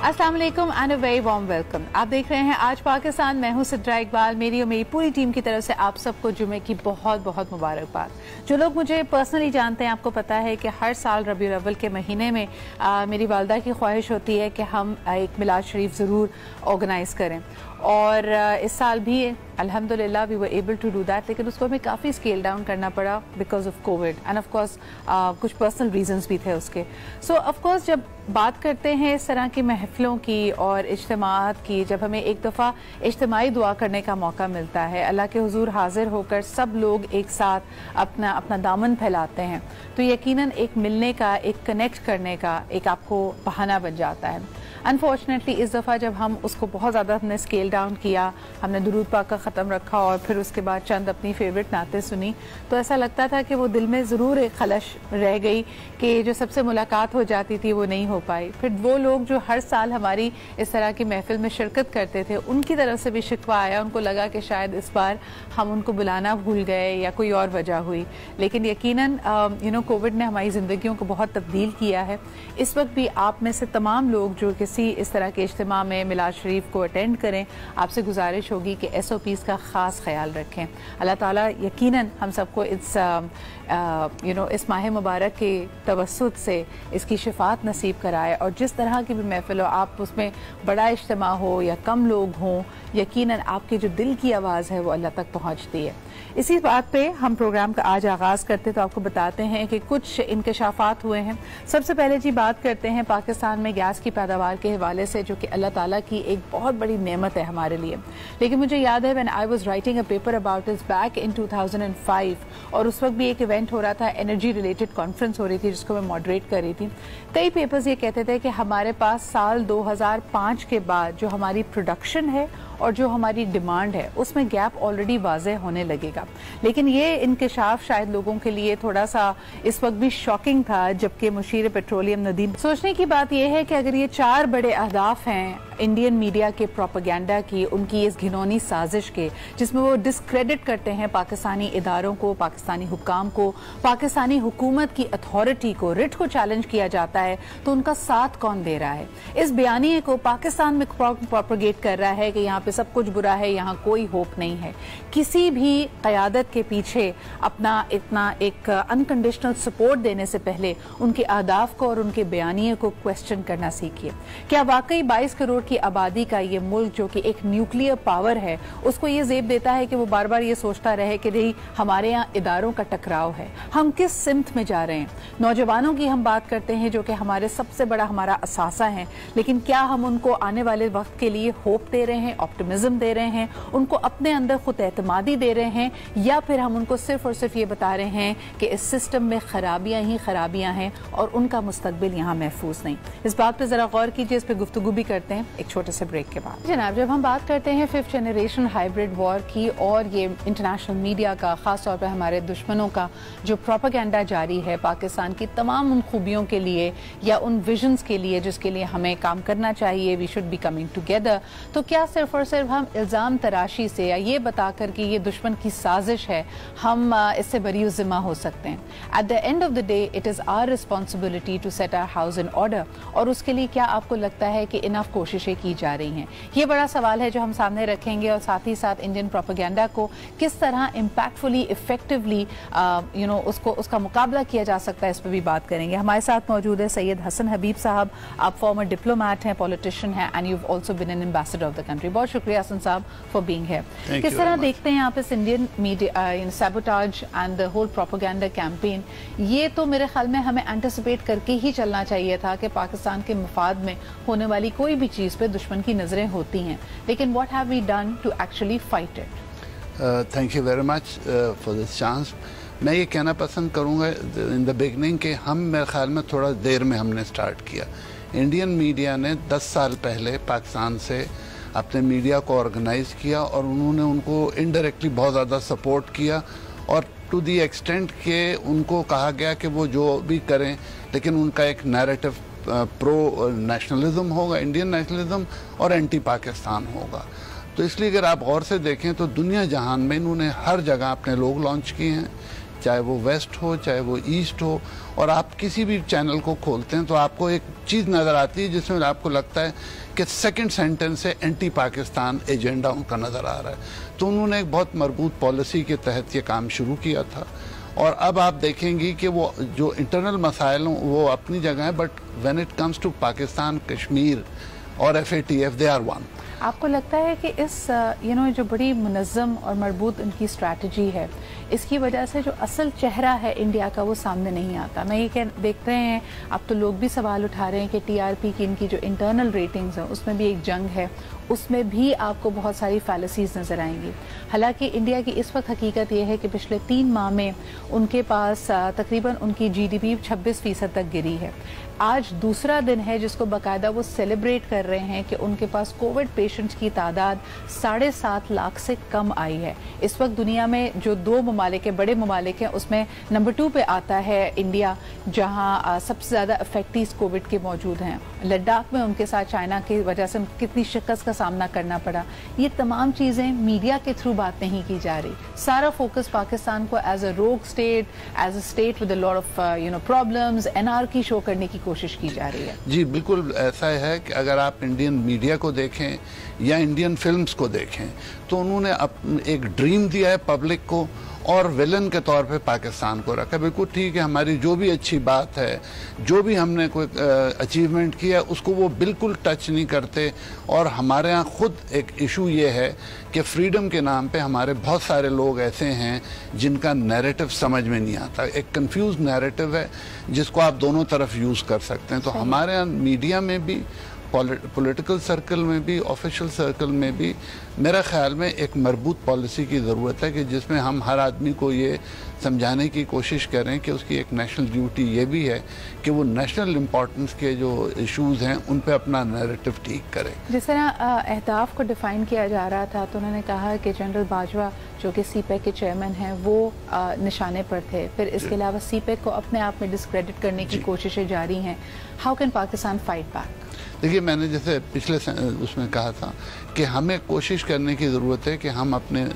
अस्सलाम वालेकुम and a very warm welcome. आप देख रहे हैं आज पाकिस्तान। मैं हूं सिद्रा इकबाल। मेरी और मेरी पूरी टीम की तरफ से आप सबको जुमे की बहुत बहुत मुबारकबाद। जो लोग मुझे पर्सनली जानते हैं, आपको पता है कि हर साल रबीउल अव्वल के महीने में मेरी वालदा की ख्वाहिश होती है कि हम एक मिलाद शरीफ ज़रूर ऑर्गेनाइज़ करें, और इस साल भी अल्हम्दुलिल्लाह we were able to do that. लेकिन उसको हमें काफ़ी स्केल डाउन करना पड़ा because of COVID and of course कुछ पर्सनल रीजंस भी थे उसके। सो ऑफ कोर्स जब बात करते हैं इस तरह की महफिलों की और इज्तिमात की, जब हमें एक दफ़ा इज्तिमाई दुआ करने का मौका मिलता है, अल्लाह के हुजूर हाजिर होकर सब लोग एक साथ अपना दामन फैलाते हैं, तो यकीनन एक मिलने का, एक कनेक्ट करने का एक आपको बहाना बन जाता है। अनफॉर्चुनेटली इस दफ़ा जब हम उसको बहुत ज़्यादा हमने स्केल डाउन किया, हमने दुरूद पाक का ख़त्म रखा और फिर उसके बाद चंद अपनी फेवरेट नाते सुनी, तो ऐसा लगता था कि वो दिल में ज़रूर एक खलश रह गई कि जो सबसे मुलाकात हो जाती थी वो नहीं हो पाई। फिर वो लोग जो हर साल हमारी इस तरह की महफिल में शिरकत करते थे, उनकी तरफ से भी शिकवा आया, उनको लगा कि शायद इस बार हम उनको बुलाना भूल गए या कोई और वजह हुई। लेकिन यकीनन कोविड ने हमारी ज़िंदगियों को बहुत तब्दील किया है। इस वक्त भी आप में से तमाम लोग जो किसी इस तरह के इज्तिमा में मिलाद शरीफ को अटेंड करें, आपसे गुजारिश होगी कि SOPs का ख़ास ख्याल रखें। अल्लाह ताला यकीनन हम सबको इस माह मुबारक के तवस्सुत से इसकी शिफात नसीब कराए, और जिस तरह की भी महफिल हो, आप उसमें बड़ा इज्तिमा हो या कम लोग हों, यकीनन आपकी जो दिल की आवाज़ है वो अल्लाह तक पहुँचती है। इसी बात पे हम प्रोग्राम का आज आगाज़ करते तो आपको बताते हैं कि कुछ इंकशाफात हुए हैं। सबसे पहले जी बात करते हैं पाकिस्तान में गैस की पैदावार के हवाले से, जो कि अल्लाह ताला की एक बहुत बड़ी नेमत है हमारे लिए। लेकिन मुझे याद है when I was writing a paper about this back in 2005, और उस वक्त भी एक इवेंट हो रहा था, एनर्जी रिलेटेड कॉन्फ्रेंस हो रही थी जिसको मैं मॉडरेट कर रही थी। कई पेपर्स ये कहते थे कि हमारे पास साल 2005 के बाद जो हमारी प्रोडक्शन है और जो हमारी डिमांड है उसमें गैप ऑलरेडी वाज़ेह होने लगेगा। लेकिन ये इंकशाफ शायद लोगों के लिए थोड़ा सा इस वक्त भी शॉकिंग था, जबकि मुशीर पेट्रोलियम नदीम। सोचने की बात यह है कि अगर ये 4 बड़े अहदाफ हैं इंडियन मीडिया के प्रोपेगेंडा की, उनकी इस घिनौनी साजिश के, जिसमें वो डिस्क्रेडिट करते हैं पाकिस्तानी इदारों को, पाकिस्तानी हुक्काम को, पाकिस्तानी हुकूमत की अथॉरिटी को, रिट को चैलेंज किया जाता है, तो उनका साथ कौन दे रहा है? इस बयानिए को पाकिस्तान में प्रोपेगेट कर रहा है कि यहाँ पे सब कुछ बुरा है, यहाँ कोई होप नहीं है। किसी भी क़यादत के पीछे अपना इतना एक अनकंडीशनल सपोर्ट देने से पहले उनके अहदाफ को और उनके बयानिए को क्वेश्चन करना सीखिए। क्या वाकई 22 करोड़ की आबादी का ये मुल्क, जो कि एक न्यूक्लियर पावर है, उसको ये ज़ेब देता है कि वो बार बार ये सोचता रहे कि नहीं हमारे यहाँ इदारों का टकराव है, हम किस सिमत में जा रहे हैं? नौजवानों की हम बात करते हैं जो कि हमारे सबसे बड़ा हमारा असासा है, लेकिन क्या हम उनको आने वाले वक्त के लिए होप दे रहे हैं, ऑप्टिमिज्म दे रहे हैं, उनको अपने अंदर खुद एतमादी दे रहे हैं, या फिर हम उनको सिर्फ और सिर्फ ये बता रहे हैं कि इस सिस्टम में खराबियां ही खराबियां हैं और उनका मुस्तकबिल यहाँ महफूज नहीं? इस बात पर जरा गौर कीजिए, इस पर गुफ्तगू भी करते हैं एक छोटे से ब्रेक के बाद। जनाब, जब हम बात करते हैं 5th जनरेशन हाइब्रिड वॉर की और ये इंटरनेशनल मीडिया का, खास तौर पर हमारे दुश्मनों का जो प्रोपेगेंडा जारी है पाकिस्तान की तमाम उन खूबियों के लिए या उन विजन्स के लिए जिसके लिए हमें काम करना चाहिए, we should be coming together, तो क्या सिर्फ और सिर्फ हम इल्ज़ाम तराशी से या ये बताकर कि ये दुश्मन की साजिश है हम इससे बरी ज़िम्मा हो सकते हैं? At the end of the day it is our responsibility to set our house in order, और उसके लिए क्या आपको लगता है कि इनफ कोशिशें की जा रही हैं? ये बड़ा सवाल है जो हम सामने रखेंगे, और साथ ही साथ इंडियन प्रोपेगेंडा को किस तरह इम्पैक्टफुली, इफेक्टिवली उसका मुकाबला किया जा सकता है, इस पर भी बात करेंगे। हमारे साथ मौजूद है सैयद हसन हबीब साहब। आप फॉर्मर डिप्लोमैट हैं, पॉलिटिशियन हैं, and you have also been an ambassador of the country. बहुत शुक्रिया हसन साहब फॉर बीइंग हियर। किस तरह देखते हैं आप इस Indian media sabotage and the whole propaganda campaign? ये तो मेरे ख्याल में हमें एंटिसिपेट करके ही चलना चाहिए था कि पाकिस्तान के मफाद में होने वाली कोई भी चीज़ पे दुश्मन की नज़रें होती हैं, लेकिन what have we done to actually fight it? Thank you very much for this chance. मैं ये कहना पसंद करूँगा इन द बिगनिंग कि हम, मेरे ख्याल में थोड़ा देर में हमने स्टार्ट किया। इंडियन मीडिया ने 10 साल पहले पाकिस्तान से अपने मीडिया को ऑर्गेनाइज़ किया, और उन्होंने उनको इनडायरेक्टली बहुत ज़्यादा सपोर्ट किया, और टू दी एक्सटेंट के उनको कहा गया कि वो जो भी करें, लेकिन उनका एक नैरेटिव प्रो नेशनलिज्म होगा, इंडियन नेशनलिज्म, और एंटी पाकिस्तान होगा। तो इसलिए अगर आप गौर से देखें तो दुनिया जहान में इन्होंने हर जगह अपने लोग लॉन्च किए हैं। चाहे वो वेस्ट हो चाहे वो ईस्ट हो, और आप किसी भी चैनल को खोलते हैं तो आपको एक चीज़ नज़र आती है जिसमें आपको लगता है कि सेकंड सेंटेंस से एंटी पाकिस्तान एजेंडा उनका नज़र आ रहा है। तो उन्होंने एक बहुत मजबूत पॉलिसी के तहत ये काम शुरू किया था, और अब आप देखेंगी कि वो जो इंटरनल मसाइल वो अपनी जगह है, but when it comes to Pakistan, Kashmir और FATF, दे आर वन। आपको लगता है कि इस जो बड़ी मुनज़्ज़म और मरबूत उनकी स्ट्रैटेजी है, इसकी वजह से जो असल चेहरा है इंडिया का वो सामने नहीं आता? मैं ये देख रहे हैं, अब तो लोग भी सवाल उठा रहे हैं कि TRP की इनकी जो इंटरनल रेटिंग्स हैं उसमें भी एक जंग है, उसमें भी आपको बहुत सारी फैलेसीज नज़र आएंगी। हालांकि इंडिया की इस वक्त हकीकत ये है कि पिछले 3 माह में उनके पास तकरीबन उनकी GDP 26% तक गिरी है। आज दूसरा दिन है जिसको बाकायदा वो सेलिब्रेट कर रहे हैं कि उनके पास कोविड पेशेंट्स की तादाद 7.5 लाख से कम आई है। इस वक्त दुनिया में जो 2 ममालिक हैं, बड़े ममालिक हैं, उसमें नंबर 2 पे आता है इंडिया, जहां सबसे ज़्यादा अफेक्टीज कोविड के मौजूद हैं। लद्दाख में उनके साथ चाइना की वजह से कितनी शिकस्त का सामना करना पड़ा। ये तमाम चीज़ें मीडिया के थ्रू बात नहीं की जा रही। सारा फोकस पाकिस्तान को as a rogue state, as a state with a lot of problems, anarchy show करने की कोशिश की जा रही है। जी बिल्कुल ऐसा है कि अगर आप इंडियन मीडिया को देखें या इंडियन फिल्म्स को देखें तो उन्होंने एक ड्रीम दिया है पब्लिक को, और विलन के तौर पे पाकिस्तान को रखा। बिल्कुल ठीक है, हमारी जो भी अच्छी बात है, जो भी हमने कोई अचीवमेंट किया, उसको वो बिल्कुल टच नहीं करते। और हमारे यहाँ खुद एक इशू ये है कि फ्रीडम के नाम पे हमारे बहुत सारे लोग ऐसे हैं जिनका नैरेटिव समझ में नहीं आता। एक कंफ्यूज नैरेटिव है जिसको आप दोनों तरफ यूज़ कर सकते हैं। तो हमारे यहाँ मीडिया में भी, पॉलिटिकल सर्कल में भी, ऑफिशियल सर्कल में भी मेरा ख्याल में एक मजबूत पॉलिसी की ज़रूरत है कि जिसमें हम हर आदमी को ये समझाने की कोशिश करें कि उसकी एक नेशनल ड्यूटी ये भी है कि वो नेशनल इम्पोर्टेंस के जो इश्यूज हैं उन पे अपना नैरेटिव ठीक करे। जिस तरह अहदाफ को डिफ़ाइन किया जा रहा था तो उन्होंने कहा कि जनरल बाजवा जो कि CPEC के चेयरमैन हैं वो निशाने पर थे, फिर इसके अलावा CPEC को अपने आप में डिस्क्रेडिट करने की कोशिशें जारी हैं। How can Pakistan fight back? देखिए, मैंने जैसे पिछले उसमें कहा था कि हमें कोशिश करने की ज़रूरत है कि हम अपने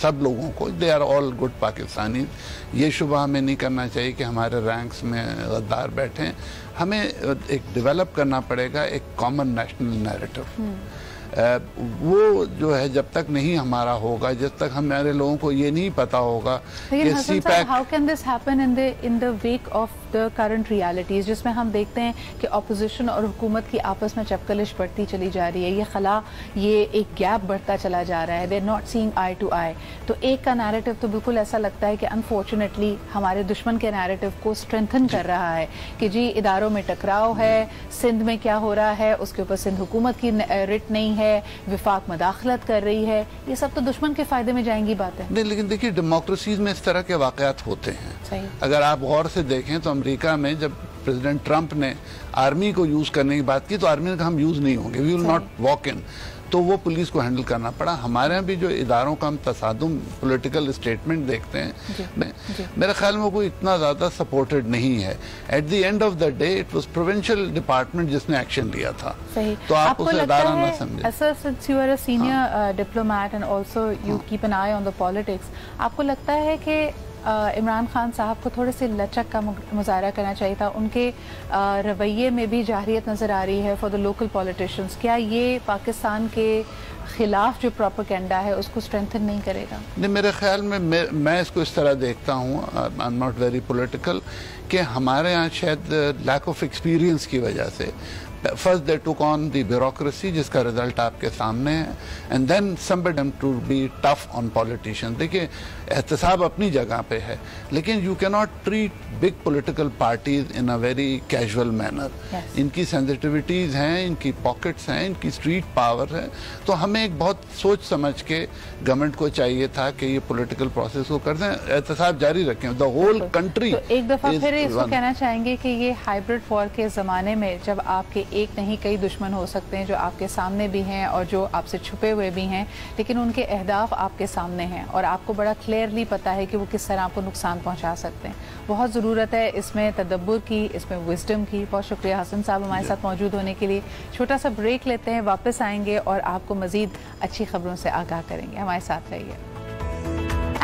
सब लोगों को, they are all good Pakistani, ये शुबा हमें नहीं करना चाहिए कि हमारे रैंक्स में गद्दार बैठें। हमें एक डेवलप करना पड़ेगा एक कॉमन नेशनल नैरेटिव। वो जो है जब तक नहीं हमारा होगा, जब तक हमारे लोगों को ये नहीं पता होगा कि CPEC, how can this happen in the wake of the current realities, जिसमें हम देखते हैं कि ऑपोजिशन और हुकूमत की आपस में चपकलिश बढ़ती चली जा रही है, ये खला, ये एक गैप बढ़ता चला जा रहा है, they are not seeing eye to eye. तो एक का नैरेटिव तो बिल्कुल ऐसा लगता है कि अनफॉर्चुनेटली हमारे दुश्मन के नैरेटिव को स्ट्रेंथन कर रहा है कि जी इदारों में टकराव है, सिंध में क्या हो रहा है उसके ऊपर सिंध हुकूमत की रिट नहीं है, विफाक मदाखलत कर रही है। ये सब तो दुश्मन के फायदे में जाएंगी बातें। नहीं, लेकिन देखिए डेमोक्रेसीज में इस तरह के वाकयात होते हैं। सही। अगर आप गौर से देखें तो अमेरिका में जब प्रेसिडेंट ट्रंप ने आर्मी को यूज करने की बात की तो आर्मी ने कहा हम यूज नहीं होंगे, we will not walk in, तो वो पुलिस को हैंडल करना पड़ा। हमारे यहाँ भी जो इदारों का हम तसादुम पॉलिटिकल स्टेटमेंट देखते हैं, मेरे ख्याल में कोई इतना ज़्यादा सपोर्टेड नहीं है। At the end of the day it was provincial department जिसने एक्शन लिया था। सही। तो आप उसे इदारा ना समझें। Since you are a senior diplomat and also you keep an eye on the politics, आपको लगता है कि इमरान खान साहब को थोड़े से लचक का मुजाहरा करना चाहिए था? उनके रवैये में भी जाहिरियत नज़र आ रही है फॉर द लोकल पॉलिटिशियंस। क्या ये पाकिस्तान के खिलाफ जो प्रोपेगेंडा है उसको स्ट्रेंथन नहीं करेगा? नहीं, मेरे ख्याल में मैं इसको इस तरह देखता हूँ, I am not very political, कि हमारे यहाँ शायद लैक ऑफ एक्सपीरियंस की वजह से first they took on the bureaucracy जिसका रिजल्ट आपके सामने है, and then somebody them to be tough on politician. देखिए, एहतसाब अपनी जगह पे है, लेकिन you can not treat big political parties in a very casual manner. इनकी सेंसिटिविटीज हैं, इनकी पॉकेट्स हैं, इनकी स्ट्रीट पावर है। तो हमें एक बहुत सोच समझ के गवर्नमेंट को चाहिए था कि ये पॉलिटिकल प्रोसेस को कर दें, एहतसाब जारी रखें, द होल कंट्री। तो एक दफा फिर इसको कहना चाहेंगे कि ये हाइब्रिड वॉर के जमाने में जब आपके एक नहीं कई दुश्मन हो सकते हैं जो आपके सामने भी हैं और जो आपसे छुपे हुए भी हैं, लेकिन उनके अहदाफ आपके सामने हैं और आपको बड़ा क्लियरली पता है कि वो किस तरह आपको नुकसान पहुंचा सकते हैं। बहुत ज़रूरत है इसमें तदब्बुर की, इसमें विजडम की। बहुत शुक्रिया हसन साहब हमारे साथ मौजूद होने के लिए। छोटा सा ब्रेक लेते हैं, वापस आएंगे और आपको मज़ीद अच्छी खबरों से आगाह करेंगे। हमारे साथ रहिए।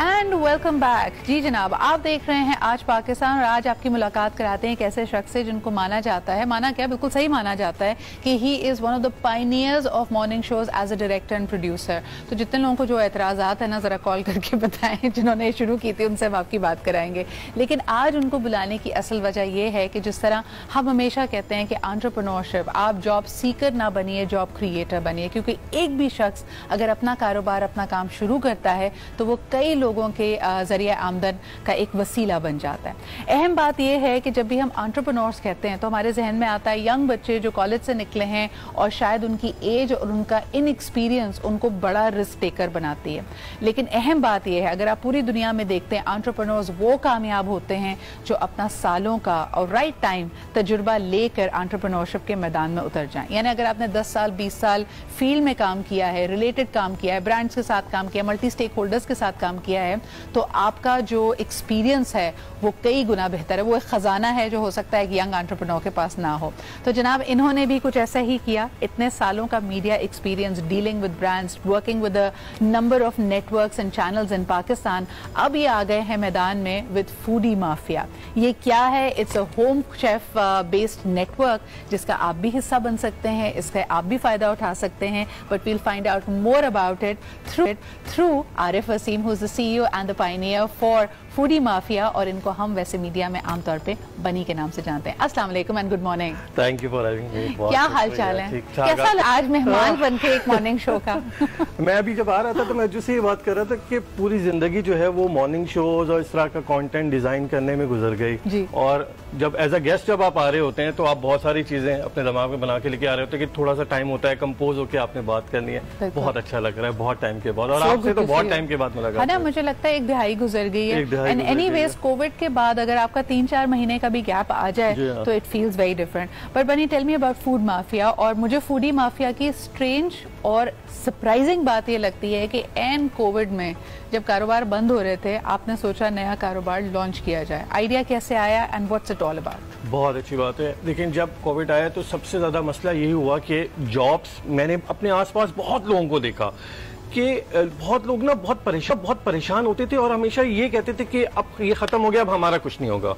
And welcome back. जी जनाब, आप देख रहे हैं आज पाकिस्तान और आज आपकी मुलाकात कराते हैं एक ऐसे शख्स से जिनको माना जाता है, माना क्या बिल्कुल सही माना जाता है कि he is one of the pioneers of morning shows as a director and producer. तो जितने लोगों को जो एतराज़ात है ना, ज़रा कॉल करके बताएं जिन्होंने शुरू की थी, उनसे हम आपकी बात कराएंगे। लेकिन आज उनको बुलाने की असल वजह यह है कि जिस तरह हम हमेशा कहते हैं कि एंटरप्रेन्योरशिप, आप जॉब सीकर ना बनिए, जॉब क्रिएटर बनिए, क्योंकि एक भी शख्स अगर अपना कारोबार, अपना काम शुरू करता है तो वो कई लोगों के जरिए आमदन का एक वसीला बन जाता है। अहम बात यह है कि जब भी हम एंटरप्रेन्योर्स कहते हैं तो हमारे जहन में आता है यंग बच्चे जो कॉलेज से निकले हैं और शायद उनकी एज और उनका इनएक्सपीरियंस उनको बड़ा रिस्क टेकर बनाती है। लेकिन अहम बात यह है, अगर आप पूरी दुनिया में देखते हैं, एंटरप्रेन्योर्स वो कामयाब होते हैं जो अपना सालों का और राइट टाइम तजुर्बा लेकर एंटरप्रेन्योरशिप के मैदान में उतर जाएं। यानी अगर आपने 10 साल 20 साल फील्ड में काम किया है, रिलेटेड काम किया है, ब्रांड्स के साथ काम किया, मल्टी स्टेक होल्डर्स के साथ काम किया है, तो आपका जो एक्सपीरियंस है वो कई गुना बेहतर है। वो एक खजाना है जो हो सकता है कि यंग एंटरप्रेन्योर के पास ना हो। तो जनाब, इन्होंने भी कुछ ऐसा ही किया। इतने सालों का media experience, dealing with brands, working with a number of networks and channels in Pakistan. अब ये आ गए हैं मैदान में विद फूडी माफिया। ये क्या है? It's a home chef based network जिसका आप भी हिस्सा बन सकते हैं, इसका आप भी फायदा उठा सकते हैं। But we'll find out more about it through Arif Waseem, who is the CEO and the pioneer for foodie mafia, और इनको हम वैसे मीडिया में आमतौर पे बनी के नाम से जानते हैं। अस्सलाम वालेकुम and good morning. Thank you for having me. क्या हाल चाल है? कैसा आज मेहमान बन के एक मॉर्निंग शो का? मैं अभी जब आ रहा था तो मैं जिससे ये बात कर रहा था कि पूरी जिंदगी जो है वो मॉर्निंग शोज और इस तरह का कंटेंट डिजाइन करने में गुजर गई। और जब एज अ गेस्ट जब आप आ रहे होते हैं तो आप बहुत सारी चीजें अपने दिमाग में बना के लेके आ रहे होते हैं कि थोड़ा सा टाइम होता है कंपोज होकर आपने बात करनी है। बहुत अच्छा लग रहा है बहुत टाइम के बाद, और आपसे तो बहुत टाइम के बाद मुलाकात है ना। मुझे लगता है एक दिहाई गुजर गई है। एंड एनीवेज कोविड के बाद अगर आपका 3-4 महीने का भी गैप आ जाए तो it feels very different. But Bunny tell me about food mafia. और मुझे फूडी माफिया की स्ट्रेंज और सरप्राइजिंग बात ये लगती है कि एन कोविड में जब कारोबार बंद हो रहे थे, आपने सोचा नया कारोबार लॉन्च किया जाए। आइडिया कैसे आया and what's it all about? बहुत अच्छी बात है। लेकिन जब कोविड आया तो सबसे ज्यादा मसला यही हुआ कि जॉब्स, मैंने अपने आसपास बहुत लोगों को देखा कि बहुत लोग ना बहुत परेशान होते थे और हमेशा ये कहते थे कि अब ये खत्म हो गया, अब हमारा कुछ नहीं होगा।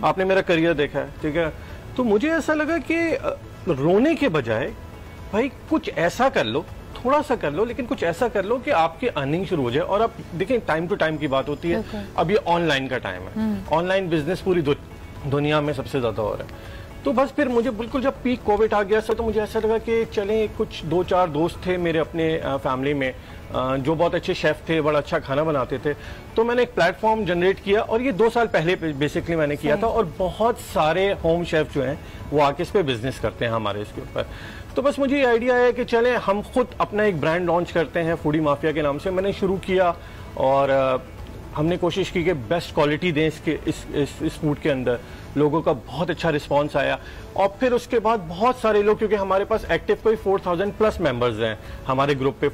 आपने मेरा करियर देखा है, ठीक है? तो मुझे ऐसा लगा कि रोने के बजाय भाई कुछ ऐसा कर लो, थोड़ा सा कर लो, लेकिन कुछ ऐसा कर लो कि आपकी अर्निंग शुरू हो जाए। और अब देखें, टाइम टू टाइम की बात होती है। अब ये ऑनलाइन का टाइम है, ऑनलाइन बिजनेस पूरी दुनिया में सबसे ज्यादा हो रहा है। तो बस फिर मुझे बिल्कुल जब पीक कोविड आ गया तो मुझे ऐसा लगा कि चलें, कुछ 2-4 दोस्त थे मेरे अपने फैमिली में जो बहुत अच्छे शेफ थे, बड़ा अच्छा खाना बनाते थे। तो मैंने एक प्लेटफॉर्म जनरेट किया और ये 2 साल पहले बेसिकली मैंने किया था। और बहुत सारे होम शेफ जो हैं वो आके इस पे बिजनेस करते हैं हमारे इसके ऊपर। तो बस मुझे ये आइडिया है कि चलें हम खुद अपना एक ब्रांड लॉन्च करते हैं फूडी माफिया के नाम से। मैंने शुरू किया और हमने कोशिश की कि बेस्ट क्वालिटी दें इस फूड के अंदर। लोगों का बहुत अच्छा रिस्पांस आया और फिर उसके बाद बहुत सारे लोग, क्योंकि हमारे पास एक्टिव कोई 4000 प्लस मेंबर्स हैं हमारे ग्रुप पे,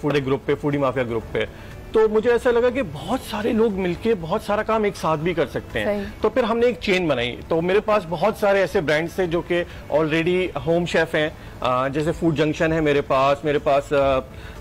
फूडी माफिया ग्रुप पे। तो मुझे ऐसा लगा कि बहुत सारे लोग मिलके बहुत सारा काम एक साथ भी कर सकते हैं। तो फिर हमने एक चेन बनाई। तो मेरे पास बहुत सारे ऐसे ब्रांड्स थे जो कि ऑलरेडी होम शेफ हैं, जैसे फूड जंक्शन है मेरे पास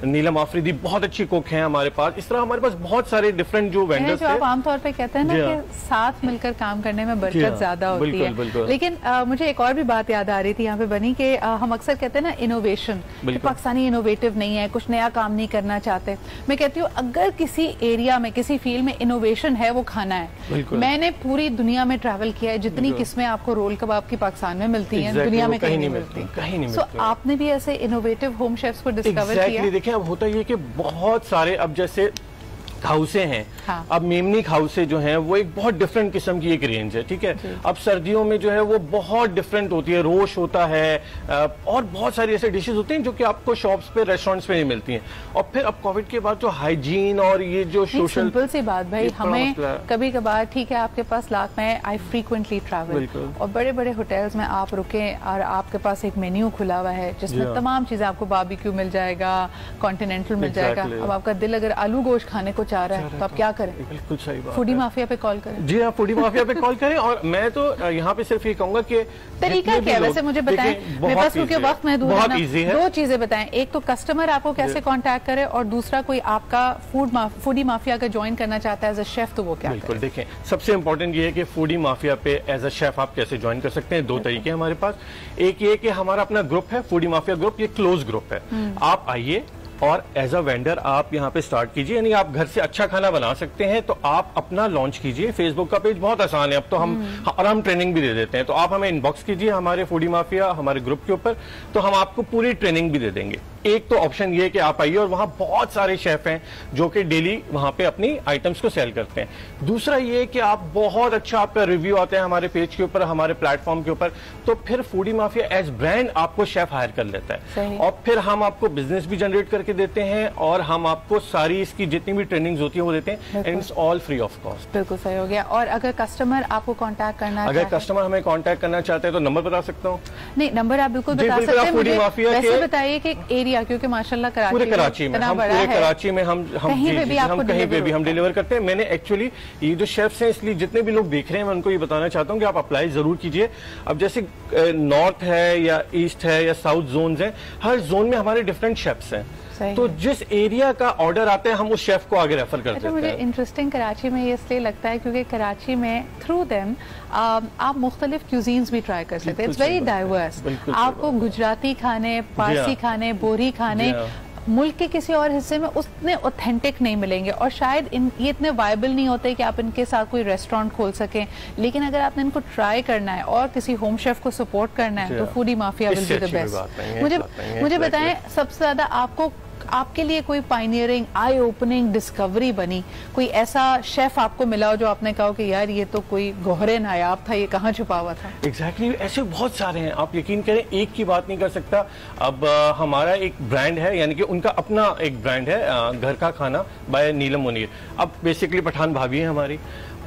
नीलम आफरीदी बहुत अच्छी कुक हैं हमारे पास। इस तरह हमारे पास बहुत सारे डिफरेंट जो वेंडर्स थे। आप आमतौर पे कहते हैं ना कि साथ मिलकर काम करने में बरकत ज्यादा होती है। बिल्कुल। लेकिन मुझे एक और भी बात याद आ रही थी यहाँ पे बनी कि हम अक्सर कहते हैं ना इनोवेशन, पाकिस्तानी इनोवेटिव नहीं है, कुछ नया काम नहीं करना चाहते। मैं कहती हूँ अगर किसी एरिया में, किसी फील्ड में इनोवेशन है वो खाना है। मैंने पूरी दुनिया में ट्रैवल किया है, जितनी किस्में आपको रोल कबाब की पाकिस्तान में मिलती हैं, दुनिया में कहीं नहीं मिलती। आपने भी ऐसे इनोवेटिव होम शेफ्स को डिस्कवर किया? देखिए, अब होता ये कि बहुत सारे, अब जैसे खाउसे हैं। हाँ। अब मेमनी खाउसे जो हैं वो एक बहुत डिफरेंट किस्म की एक रेंज है, ठीक है? अब सर्दियों में जो है वो बहुत डिफरेंट होती है, रोश होता है और बहुत सारी ऐसे डिशेस होती हैं जो कि आपको शॉप्स पे, रेस्टोरेंट्स पे नहीं मिलती हैं। और फिर अब कोविड के बाद जो हाइजीन और ये जो सोशल, सिंपल सी बात भाई, हमें कभी कभार, ठीक है आपके पास लाख में, आई फ्रीक्वेंटली ट्रैवल और बड़े बड़े होटल्स में आप रुके और आपके पास एक मेन्यू खुला हुआ है जिसमें तमाम चीजें, आपको बारबेक्यू मिल जाएगा, कॉन्टिनेंटल मिल जाएगा। अब आपका दिल अगर आलू गोश्त खाने को जा रहा है तो आप क्या करें? बिल्कुल सही बात, फूडी माफिया पे कॉल करें। जी हाँ, फूडी माफिया पे कॉल करें। और मैं तो यहाँ पे सिर्फ ये कहूंगा कि तरीका क्या है वैसे मुझे बताएं, मेरे पास क्योंकि वक्त महदूद है ना, दो चीजें बताएं। एक तो कस्टमर आपको कैसे कांटेक्ट करे, और दूसरा कोई आपका फूडी माफिया का ज्वाइन करना चाहता है एज अ शेफ तो वो क्या? बिल्कुल, देखें सबसे इंपॉर्टेंट ये है कि फूडी माफिया पे एज अ शेफ आप कैसे ज्वाइन कर सकते हैं। दो तरीके हमारे पास। एक ये कि हमारा अपना ग्रुप है फूडी माफिया ग्रुप, ये क्लोज ग्रुप है। आप आइए और एज अ वेंडर आप यहाँ पे स्टार्ट कीजिए, यानी आप घर से अच्छा खाना बना सकते हैं तो आप अपना लॉन्च कीजिए। फेसबुक का पेज बहुत आसान है अब तो, हम ट्रेनिंग भी दे देते हैं, तो आप हमें इनबॉक्स कीजिए हमारे फूडी माफिया हमारे ग्रुप के ऊपर, तो हम आपको पूरी ट्रेनिंग भी दे देंगे। एक तो ऑप्शन ये कि आप आइए और वहां बहुत सारे शेफ हैं जो कि डेली वहां पे अपनी आइटम्स को सेल करते हैं। दूसरा ये कि आप बहुत अच्छा आपका रिव्यू आते हैं हमारे पेज के ऊपर, हमारे प्लेटफॉर्म के ऊपर, तो फिर फूडी माफिया एज ब्रांड आपको शेफ हायर कर लेता है और फिर हम आपको बिजनेस भी जनरेट करके देते हैं और हम आपको सारी इसकी जितनी भी ट्रेनिंग्स होती है वो देते हैं, and it's all free of cost. बिल्कुल सही हो गया। और अगर कस्टमर आपको कांटेक्ट करना अगर कस्टमर हमें कांटेक्ट करना चाहते हैं तो नंबर बता सकता हूँ? नहीं, नंबर आप बिल्कुल बता सकते हैं। मुझे वैसे बताइए कि एरिया, क्योंकि माशाल्लाह पूरे कराची में हम पूरे कराची में हम कहीं पे भी हम डिलीवर करते हैं। मैंने एक्चुअली ये जो शेफ्स हैं, इसलिए जितने भी लोग देख रहे हैं मैं उनको ये बताना चाहता हूँ कि आप अप्लाई जरूर कीजिए। अब जैसे नॉर्थ है या ईस्ट है या साउथ जोन है, हर जोन में हमारे डिफरेंट शेफ्स हैं, तो जिस एरिया का ऑर्डर आता है हम उस शेफ को आगे रेफर करते हैं। मुझे इंटरेस्टिंग कराची में ये इसलिए लगता है क्योंकि कराची में थ्रू देम आप मुख्तलिफ क्यूजीन्स भी ट्राई कर सकते हैं। It's very diverse. आपको गुजराती खाने, पारसी खाने, बोरी खाने मुल्क के किसी और हिस्से में उतने ऑथेंटिक नहीं मिलेंगे, और शायद ये इतने वायबल नहीं होते कि आप इनके साथ कोई रेस्टोरेंट खोल सकें। लेकिन अगर आपने इनको ट्राई करना है और किसी होम शेफ को सपोर्ट करना है तो foodie mafia will be the best. मुझे बताएं सबसे ज्यादा आपके लिए कोई पायनियरिंग आई ओपनिंग डिस्कवरी बनी, कोई ऐसा शेफ आपको मिला हो जो आपने कहा कि यार ये तो कोई गौहरे नायाब था, ये कहाँ छुपा हुआ था? एग्जैक्टली ऐसे बहुत सारे हैं, आप यकीन करें एक की बात नहीं कर सकता। अब हमारा एक ब्रांड है, यानी कि उनका अपना एक ब्रांड है घर का खाना बाय नीलम मुनीर। अब बेसिकली पठान भाभी है हमारी,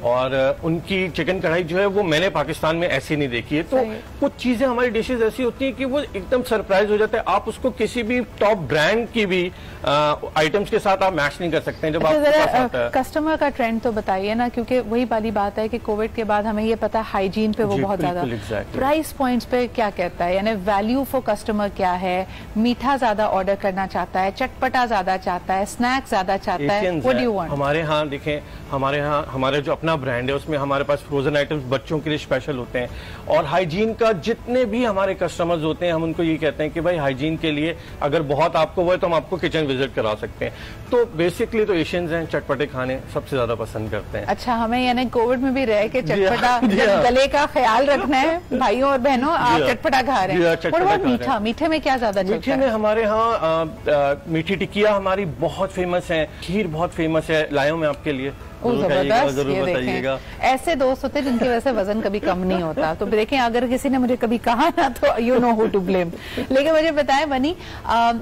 और उनकी चिकन कढ़ाई जो है वो मैंने पाकिस्तान में ऐसी नहीं देखी है। तो कुछ चीजें हमारी डिशेज ऐसी होती हैं कि वो एकदम सरप्राइज हो जाता है, आप उसको किसी भी टॉप ब्रांड की भी आइटम्स के साथ आप मैच नहीं कर सकते हैं जब आपके पास आता है। कस्टमर का ट्रेंड तो बताइए ना, क्योंकि वही वाली बात है कि कोविड के बाद हमें ये पता है हाइजीन पे वो बहुत ज्यादा, प्राइस पॉइंट्स पे क्या कहता है, यानी वैल्यू फॉर कस्टमर क्या है, मीठा ज्यादा ऑर्डर करना चाहता है, चटपटा ज्यादा चाहता है, स्नैक ज्यादा चाहता है, व्हाट डू यू वांट? हमारे यहाँ देखें, हमारे यहाँ हमारा जो अपना ब्रांड है उसमें हमारे पास फ्रोजन आइटम्स बच्चों के लिए स्पेशल होते हैं, और हाइजीन का जितने भी हमारे कस्टमर्स होते हैं हम उनको ये कहते हैं कि भाई हाइजीन के लिए अगर बहुत आपको वो है तो हम आपको किचन विजिट करा सकते हैं। तो बेसिकली तो एशियंस हैं, चटपटे खाने सबसे ज्यादा पसंद करते हैं। अच्छा, हमें यानी कोविड में भी रह के चटपटा गले का ख्याल रखना है भाइयों और बहनों, आप चटपटा खा रहे हैं। मीठा, मीठे में क्या ज्यादा चलता है? मीठे में हमारे यहाँ मीठी टिकिया हमारी बहुत फेमस है, खीर बहुत फेमस है, लाया हूं मैं आपके लिए, जरूर बताइएगा। ऐसे दोस्त होते हैं जिनकी वजह से वजन कभी कम नहीं होता। तो देखें, अगर किसी ने मुझे कभी कहा ना तो you know who to blame. लेकिन मुझे बताएं बनी,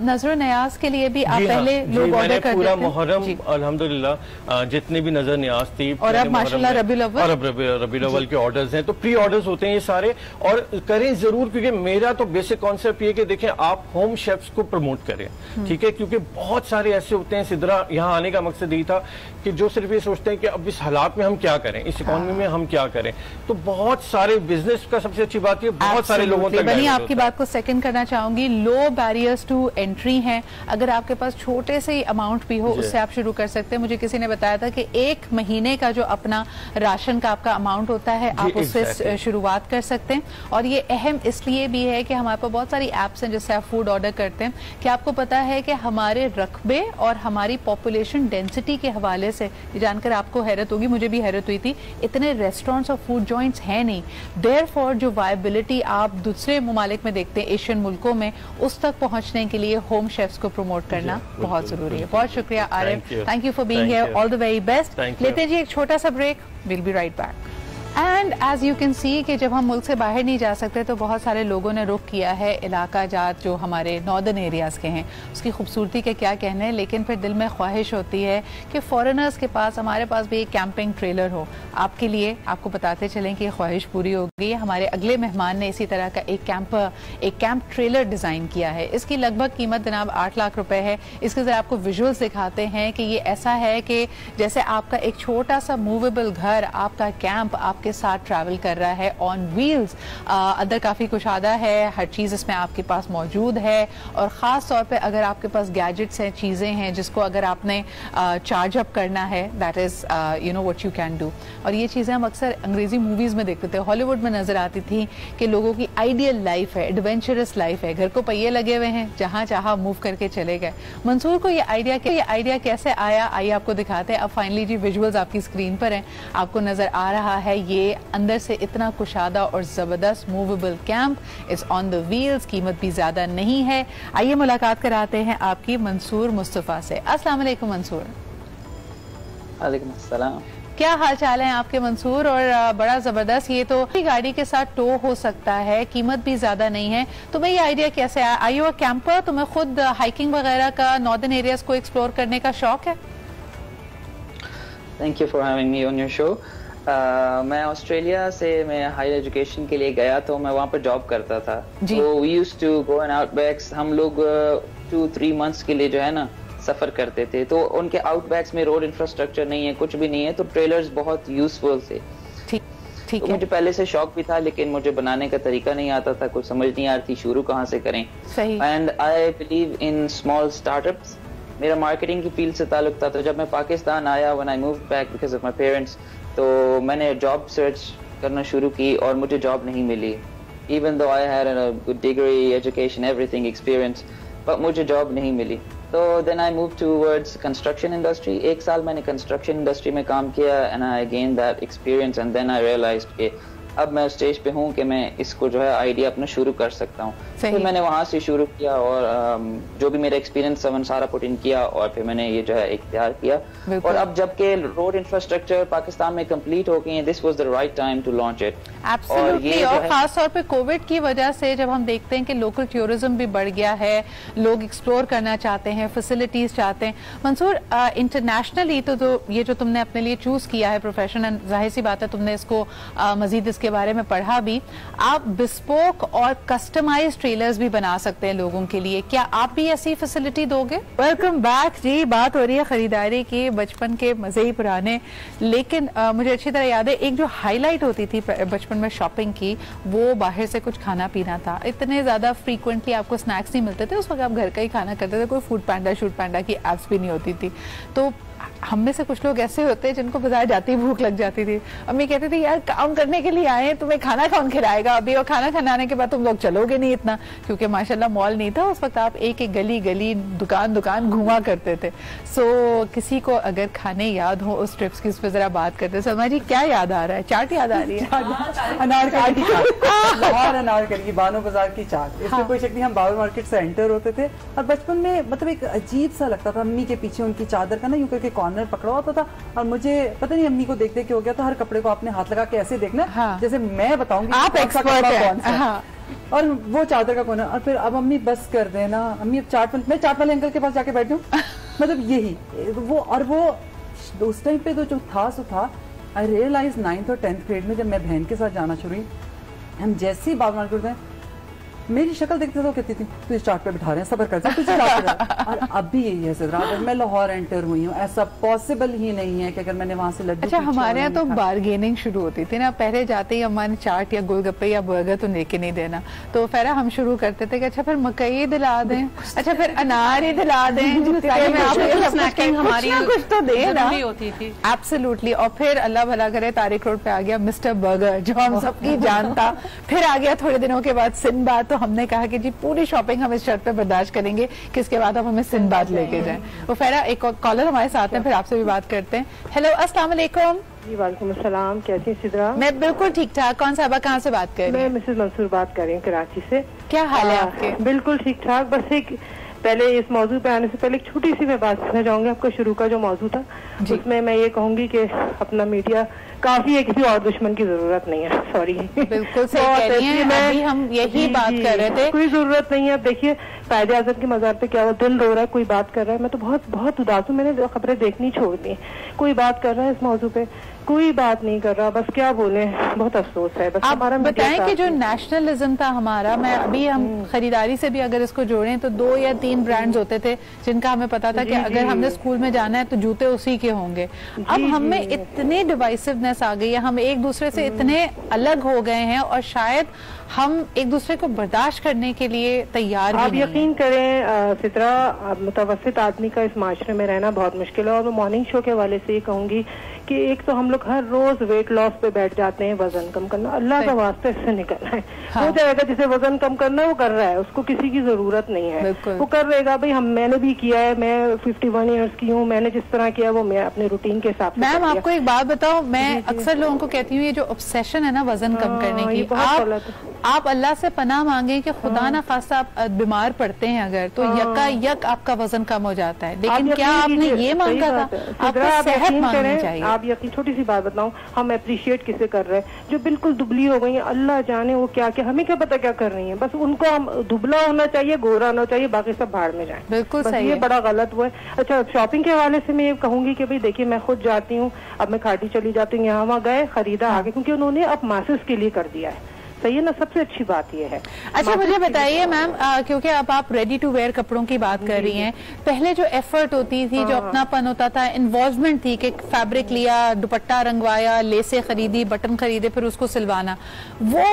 नजर न्याज के लिए भी आप पहले लोग ऑर्डर करते थे? पूरा मुहर्रम अल्हम्दुलिल्लाह जितनी भी नजर न्याज थी, और अब माशाल्लाह रबीउल अव्वल के ऑर्डर्स हैं, तो प्री ऑर्डर्स होते हैं ये सारे, और करें जरूर, क्योंकि मेरा तो बेसिक कॉन्सेप्ट ये कि देखें आप होम शेफ्स को प्रमोट करें, ठीक है, क्योंकि बहुत सारे ऐसे होते हैं। सिद्रा यहाँ आने का मकसद यही था कि जो सिर्फ ये सोचते हैं कि अब इस हालात में हम क्या करें, इस इकोनॉमी में हम क्या करें, तो बहुत सारे बिजनेस का सबसे अच्छी बात है बहुत सारे लोगों तक। बनी, आपकी बात को सेकंड करना चाहूंगी, लो बैरियर्स टू एंट्री हैं। अगर आपके पास छोटे से अमाउंट भी हो उससे आप शुरू कर सकते हैं। मुझे किसी ने बताया था कि 1 महीने का जो अपना राशन का आपका अमाउंट होता है आप उससे शुरुआत कर सकते हैं। और ये अहम इसलिए भी है कि हमारे पास बहुत सारी एप्स हैं जिससे आप फूड ऑर्डर करते हैं, कि आपको पता है कि हमारे रकबे और हमारी पॉपुलेशन डेंसिटी के हवाले से जानकर आपको हैरत होगी, मुझे भी हैरत हुई थी, इतने रेस्टोरेंट्स और फूड जॉइंट्स हैं नहीं। देयरफॉर जो वायबिलिटी आप दूसरे ममालिक में देखते हैं एशियन मुल्कों में, उस तक पहुंचने के लिए होम शेफ्स को प्रमोट करना बहुत जरूरी है। बहुत शुक्रिया Arif, thank you for being here, all the very best. लेते हैं जी एक छोटा सा break, will be right back. And as you can see कि जब हम मुल्क से बाहर नहीं जा सकते तो बहुत सारे लोगों ने रुख किया है इलाका जात जो हमारे नॉर्दर्न एरियाज़ के हैं, उसकी खूबसूरती के क्या कहने, लेकिन फिर दिल में ख्वाहिश होती है कि फॉरेनर्स के पास, हमारे पास भी एक कैंपिंग ट्रेलर हो। आपके लिए आपको बताते चलें कि ख्वाहिश पूरी हो गई है। हमारे अगले मेहमान ने इसी तरह का एक कैंप ट्रेलर डिज़ाइन किया है। इसकी लगभग कीमत जनाब 8 लाख रुपए है। इसके ज़रा आपको विजुअल्स दिखाते हैं कि ये ऐसा है कि जैसे आपका एक छोटा सा मूवेबल घर, आपका कैंप आपके साथ ट्रैवल कर रहा है ऑन व्हील्स। अंदर काफ़ी कुशादा है, हर चीज़ इसमें आपके पास मौजूद है और ख़ास तौर पे अगर आपके पास गैजेट्स हैं, चीज़ें हैं जिसको अगर आपने चार्ज अप करना है, that is you know what you can do. और ये चीज़ें हम अक्सर अंग्रेज़ी मूवीज़ में देखते थे, हॉलीवुड में नज़र आती थी कि लोगों की आइडियल लाइफ है, एडवेंचरस लाइफ है, घर को पहिए लगे हुए हैं, जहाँ चाहा मूव करके चले गए। मंसूर को ये आइडिया कैसे आया, आइए आपको दिखाते हैं। अब फाइनली जी विजुअल्स आपकी स्क्रीन पर हैं, आपको नज़र आ रहा है ये अंदर से इतना कुशादा और ज़बरदस्त movable camp is on the wheels. कीमत भी ज़्यादा नहीं है। आइए मुलाकात कराते हैं आपकी मंसूर मुस्तफ़ा से। अस्सलाम वालेकुम मंसूर। वालेकुम अस्सलाम। क्या हाल चाल है आपके मंसूर? और बड़ा ज़बरदस्त, ये तो गाड़ी के साथ टो हो सकता है, कीमत भी ज़्यादा नहीं है। तुम्हें ये आइडिया कैसे आया? Are you a camper? तुम्हें खुद हाइकिंग वगैरह का, नॉर्दर्न एरियाज को एक्सप्लोर करने का शौक है? Thank you for having me on your show. मैं ऑस्ट्रेलिया से मैं हायर एजुकेशन के लिए गया, तो मैं वहाँ पर जॉब करता था। तो we used to go and outbacks. हम लोग 2-3 मंथ्स के लिए जो है ना सफर करते थे। तो उनके आउटबैक्स में रोड इंफ्रास्ट्रक्चर नहीं है, कुछ भी नहीं है, तो ट्रेलर्स बहुत यूजफुल थे। ठीक है। मुझे पहले से शौक भी था, लेकिन मुझे बनाने का तरीका नहीं आता था, कुछ समझ नहीं आ रही थी शुरू कहाँ से करें। And I believe in small startups. मेरा मार्केटिंग की फील्ड से ताल्लुक था। तो जब मैं पाकिस्तान आया, when I moved back because of my parents, तो मैंने जॉब सर्च करना शुरू की और मुझे जॉब नहीं मिली। Even though I had a good degree, education, everything, experience, but मुझे जॉब नहीं मिली। तो then I move towards construction industry. 1 साल मैंने कंस्ट्रक्शन इंडस्ट्री में काम किया and I gain that experience and then I realised कि अब मैं स्टेज पे हूँ कि मैं इसको जो है आइडिया अपना शुरू कर सकता हूँ। फिर मैंने वहाँ से शुरू किया और जो भी मेरा एक्सपीरियंस था सारा पुट इन किया और फिर मैंने ये जो है इख्तियार किया। और अब जबकि रोड इंफ्रास्ट्रक्चर पाकिस्तान में कंप्लीट हो गई है, this was the right time to launch it. Absolutely. और खास तौर पे कोविड की वजह से जब हम देखते हैं कि लोकल टूरिज्म भी बढ़ गया है, लोग एक्सप्लोर करना चाहते हैं, फैसिलिटीज चाहते हैं। मंसूर, इंटरनेशनली तो ये जो तुमने अपने लिए चूज किया है प्रोफेशन, जाहिर सी बात है तुमने इसको मजीद इसके बारे में पढ़ा भी। आप बिस्पोक और कस्टमाइज्ड ट्रेलर्स भी बना सकते हैं लोगों के लिए, क्या आप भी ऐसी फैसिलिटी दोगे? वेलकम बैक जी। बात हो रही है खरीदारी की, बचपन के मजे ही पुराने। लेकिन मुझे अच्छी तरह याद है एक जो हाईलाइट होती थी बचपन में शॉपिंग की, वो बाहर से कुछ खाना पीना था। इतने ज्यादा फ्रीक्वेंटली आपको स्नैक्स नहीं मिलते थे उस वक्त, आप घर का ही खाना करते थे। कोई फूड पैंडा शूट पैंडा की एप्स भी नहीं होती थी। तो हम में से कुछ लोग ऐसे होते हैं जिनको बाजार जाती ही भूख लग जाती थी। अम्मी कहती थी यार काम करने के लिए आए, तुम्हें खाना कौन खिलाएगा अभी, और खाना खिलाने के बाद तुम लोग चलोगे नहीं इतना, क्योंकि माशाल्लाह मॉल नहीं था उस वक्त। आप एक एक गली गली दुकान घुमा करते थे। सो किसी को अगर खाने याद हो उस ट्रिप्स की, उस पर जरा बात करते हैं। सलमा जी क्या याद आ रहा है? चाट याद आ रही है? अनारकली लाहौर अनारकली, बानो बाजार की चाट। इसमें कोई शक नहीं, हम बाबर मार्केट से एंटर होते थे और बचपन में मतलब एक अजीब सा लगता था। अम्मी के पीछे उनकी चादर का ना यूं करके कॉर्नर पकड़ा होता था और मुझे पता नहीं अम्मी को देख देख के हो गया तो हर कपड़े को आपने हाथ लगा के ऐसे देखना। हाँ। जैसे मैं बताऊंगी आप एक्सपर्ट हैं। हाँ। और वो चादर का कॉर्नर। और फिर अब अम्मी बस कर देना, अम्मी अब मैं चाट वाले अंकल के पास जाके बैठूं। मतलब यही वो। और वो उस टाइम पे तो जो था सो था। आई रियलाइज 9th और 10th ग्रेड में जब मैं बहन के साथ जाना शुरू हुई, हम जैसे ही बाग मार्केट गए, मेरी शक्ल देखते तो कहती थी तुझे चाट पे बिठा रहे हैं, सबर कर जा, तुझे और अब भी यही है सिद्रा। मैं लाहौर एंटर हुई हूँ, ऐसा पॉसिबल ही नहीं है कि अगर मैंने वहां से लड्डू। अच्छा, हमारे यहाँ तो बार्गेनिंग शुरू होती थी ना, पहले जाते ही हमारे चाट या गोलगप्पे या बर्गर तो लेके नहीं देना, तो फिर हम शुरू करते थे कि अच्छा फिर मकई दिला दें, अच्छा फिर अनार ही दिला दें, कुछ तो दे ना होती थी। एब्सोल्युटली। और फिर अल्लाह भला करे तारिक रोड पे आ गया मिस्टर बर्गर, जो हम सबकी जानता। फिर आ गया थोड़े दिनों के बाद सिंदबाद। तो हमने कहा कि जी पूरी शॉपिंग हम इस शर्त पे बर्दाश्त करेंगे कि इसके बाद आप हमें सिंदबाद लेके जाएं। वो फेरा एक कॉलर हमारे साथ हैं, फिर आपसे भी बात करते हैं। हेलो, अस्सलाम वालेकुम। जी वालेकुम अस्सलाम, कैसी सिद्रा? मैं बिल्कुल ठीक ठाक। कौन साहबा कहाँ से बात कर रही हैं? मैं मिसेस मंसूर बात कर रही हूँ कराची से। क्या हाल है आपके? बिल्कुल ठीक ठाक। बस एक पहले इस मौजू पे आने से पहले एक छोटी सी मैं बात करना चाहूंगी। आपका शुरू का जो मौजू था उसमें मैं ये कहूंगी कि अपना मीडिया काफी है, किसी और दुश्मन की जरूरत नहीं है। सॉरी, बिल्कुल सही कह रही हैं, अभी हम यही बात कर रहे थे। कोई जरूरत नहीं है। अब देखिए कायदे आजम के मजार पे क्या हुआ, दिल रो रहा है, कोई बात कर रहा है, मैं तो बहुत बहुत उदास हूँ। मैंने खबरें देखनी छोड़ दी। कोई बात कर रहा है इस मौजू पे, कोई बात नहीं कर रहा, बस क्या बोले, बहुत अफसोस है। बस आप बताएं कि जो नेशनलिज्म था हमारा, मैं अभी हम खरीदारी से भी अगर इसको जोड़ें तो 2 या 3 ब्रांड्स होते थे जिनका हमें पता था कि अगर हमने स्कूल में जाना है तो जूते उसी के होंगे। अब हमें इतनी डिवाइसिवनेस आ गई है, हम एक दूसरे से इतने अलग हो गए हैं और शायद हम एक दूसरे को बर्दाश्त करने के लिए तैयार भी नहीं। आप यकीन करें सितरा, मुतवस्सित आदमी का इस माशरे में रहना बहुत मुश्किल है। और मैं मॉर्निंग शो के हवाले से ये कहूंगी कि एक तो हम लोग हर रोज वेट लॉस पे बैठ जाते हैं, वजन कम करना, अल्लाह का वास्ता इससे निकलना है। हाँ। हो जाएगा, जिसे वजन कम करना है वो कर रहा है, उसको किसी की जरूरत नहीं है, वो कर रहेगा। भाई मैंने भी किया है, मैं 51 ईयर्स की हूँ, मैंने जिस तरह किया वो मैं अपने रूटीन के हिसाब से। मैम आपको एक बात बताओ, मैं अक्सर लोगों को कहती हूँ ये जो ऑब्सेशन है ना वजन कम करने की, आप अल्लाह से पनाह मांगे कि खुदा ना खास्ता आप बीमार पड़ते हैं अगर, तो यक आपका वजन कम हो जाता है। लेकिन क्या आपने ये मांगा था? आपको सेहत मांगनी चाहिए। आप यकीन, छोटी सी बात बताऊं, हम अप्रिशिएट किसे कर रहे हैं जो बिल्कुल दुबली हो गई है, अल्लाह जाने वो क्या क्या, हमें क्या पता क्या कर रही हैं। बस उनको हम दुबला होना चाहिए, गोरा होना चाहिए, बाकी सब भाड़ में जाए। बिल्कुल सही, ये बड़ा गलत हुआ है। अच्छा, शॉपिंग के हवाले से मैं ये कहूंगी कि भाई देखिए, मैं खुद जाती हूँ, अब मैं खाटी चली जाती हूँ, यहाँ वहाँ गए, खरीदा आगे, क्योंकि उन्होंने अब मासेस के लिए कर दिया है। सही है ना, सबसे अच्छी बात ये है। अच्छा, मुझे बताइए मैम, क्योंकि अब आप रेडी टू वेयर कपड़ों की बात कर रही हैं, पहले जो एफर्ट होती थी, जो अपनापन होता था, इन्वॉल्वमेंट थी कि फैब्रिक लिया, दुपट्टा रंगवाया, लेसें खरीदी, बटन खरीदे, फिर उसको सिलवाना, वो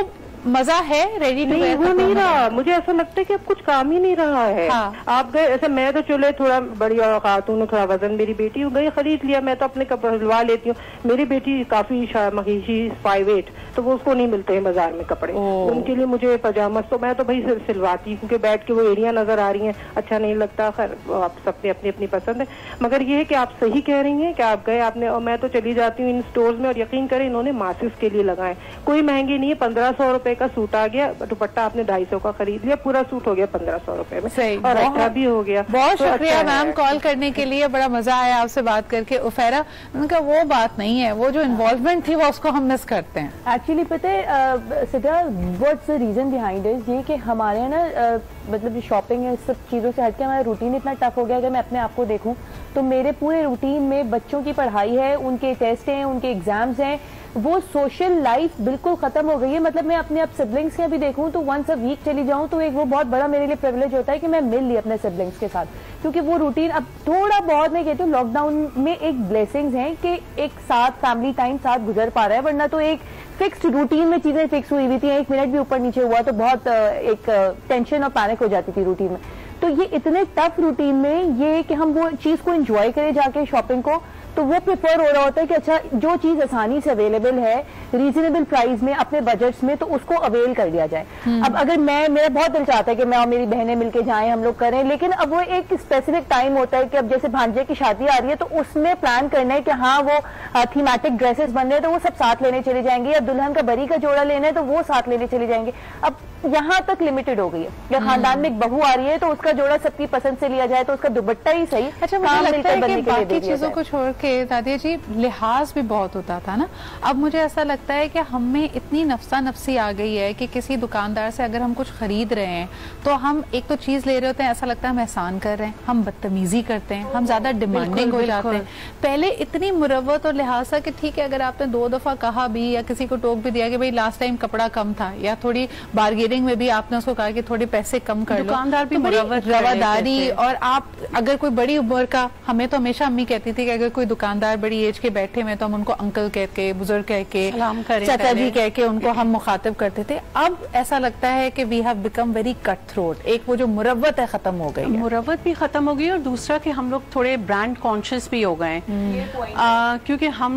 मजा है रेडी टू वेयर? वो नहीं रहा। मुझे ऐसा लगता है कि अब कुछ काम ही नहीं रहा है। हाँ। आप गए, ऐसे मैं तो चले थोड़ा बड़ी खातून, थोड़ा वजन, मेरी बेटी हो गई, खरीद लिया, मैं तो अपने कपड़े सिलवा लेती हूँ। मेरी बेटी काफी महीशी 5'8", तो वो उसको नहीं मिलते हैं बाजार में कपड़े, उनके लिए मुझे पजामा, तो मैं तो भाई सिलवाती हूँ, क्योंकि बैठ के वो एरिया नजर आ रही है, अच्छा नहीं लगता। खैर आप सबने अपनी अपनी पसंद है, मगर ये है कि आप सही कह रही हैं कि आप गए आपने, और मैं तो चली जाती हूँ इन स्टोर्स में, और यकीन करें इन्होंने मासिस के लिए लगाए, कोई महंगी नहीं है। 1500 रुपए का सूट आ गया, दुपट्टा आपने 250 का खरीद लिया, पूरा सूट हो गया 1500 रुपए में, और अच्छा भी हो गया। बहुत शुक्रिया मैम कॉल करने के लिए, बड़ा मजा आया आपसे बात करके। उफेरा, उनका वो बात नहीं है, वो जो इन्वॉल्वमेंट थी वो उसको हम मिस करते हैं। एक्चुअली पता है Sidra, what's the reason behind is ये कि हमारे यहाँ ना मतलब शॉपिंग है, इस सब चीजों से हटके हमारा रूटीन इतना टफ हो गया। अगर मैं अपने आप को देखूं तो मेरे पूरे रूटीन में बच्चों की पढ़ाई है, उनके टेस्ट हैं, उनके एग्जाम्स हैं, वो सोशल लाइफ बिल्कुल खत्म हो गई है। मतलब मैं अपने सिबलिंग्स के भी देखूं तो वंस अ वीक चली जाऊं तो एक वो बहुत बड़ा मेरे लिए प्रिविलेज होता है कि मैं मिल ली अपने सिबलिंग्स के साथ, क्योंकि वो रूटीन अब थोड़ा बहुत, मैं कहती हूँ लॉकडाउन में एक ब्लेसिंग्स हैं कि एक साथ फैमिली टाइम साथ गुजर पा रहा है, वरना तो एक फिक्स्ड रूटीन में चीजें फिक्स हुई हुई थी, एक मिनट भी ऊपर नीचे हुआ तो बहुत एक टेंशन और पैनिक हो जाती थी रूटीन में। तो ये इतने टफ रूटीन में ये कि हम वो चीज को एंजॉय करें जाके शॉपिंग को, तो वो प्रेफर हो रहा होता है कि अच्छा जो चीज आसानी से अवेलेबल है रीजनेबल प्राइस में अपने बजट्स में, तो उसको अवेल कर लिया जाए। अब अगर मेरा बहुत दिल चाहता है कि मैं और मेरी बहनें मिलके जाएं, हम लोग करें, लेकिन अब वो एक स्पेसिफिक टाइम होता है कि अब जैसे भांजे की शादी आ रही है तो उसमें प्लान करना है कि हाँ वो थीमेटिक ड्रेसेस बन रहे हैं तो वो सब साथ लेने चले जाएंगे, या दुल्हन का बरी का जोड़ा लेना है तो वो साथ लेने चले जाएंगे। अब यहाँ तक लिमिटेड हो गई है कि खानदान में एक बहू आ रही है तो उसका जोड़ा सबकी पसंद से लिया जाए, तो उसका दुपट्टा ही सही। अच्छा, मुझे लगता है कि बाकी चीजों को छोड़ के दादिया जी लिहाज भी बहुत होता था ना। अब मुझे ऐसा लगता है कि हमें इतनी नफसा नफसी आ गई है कि किसी दुकानदार से अगर हम कुछ खरीद रहे हैं तो हम एक तो चीज ले रहे होते हैं, ऐसा लगता है हम एहसान कर रहे हैं, हम बदतमीजी करते हैं, हम ज्यादा डिमांडिंग हो जाते हैं। पहले इतनी मुरव्वत और लिहाज था कि ठीक है, अगर आपने 2 दफा कहा भी या किसी को टोक भी दिया कि भाई लास्ट टाइम कपड़ा कम था, या थोड़ी बार्गेनिंग में भी आपने उसको कहा कि थोड़े पैसे कम कर लो, दुकानदार भी रवादारी। और आप अगर कोई बड़ी उम्र का, हमें तो हमेशा अम्मी कहती थी कि अगर कोई दुकानदार बड़ी एज के बैठे हुए तो हम उनको अंकल कह के, बुजुर्ग कह के, चाचा जी कह के उनको हम मुखातिब करते थे। अब ऐसा लगता है कि we have become very cut throat. एक वो जो मुरव्वत है खत्म हो गई है, मुरव्वत भी खत्म हो गई, और दूसरा कि हम लोग थोड़े ब्रांड कॉन्शियस भी हो गए, क्योंकि हम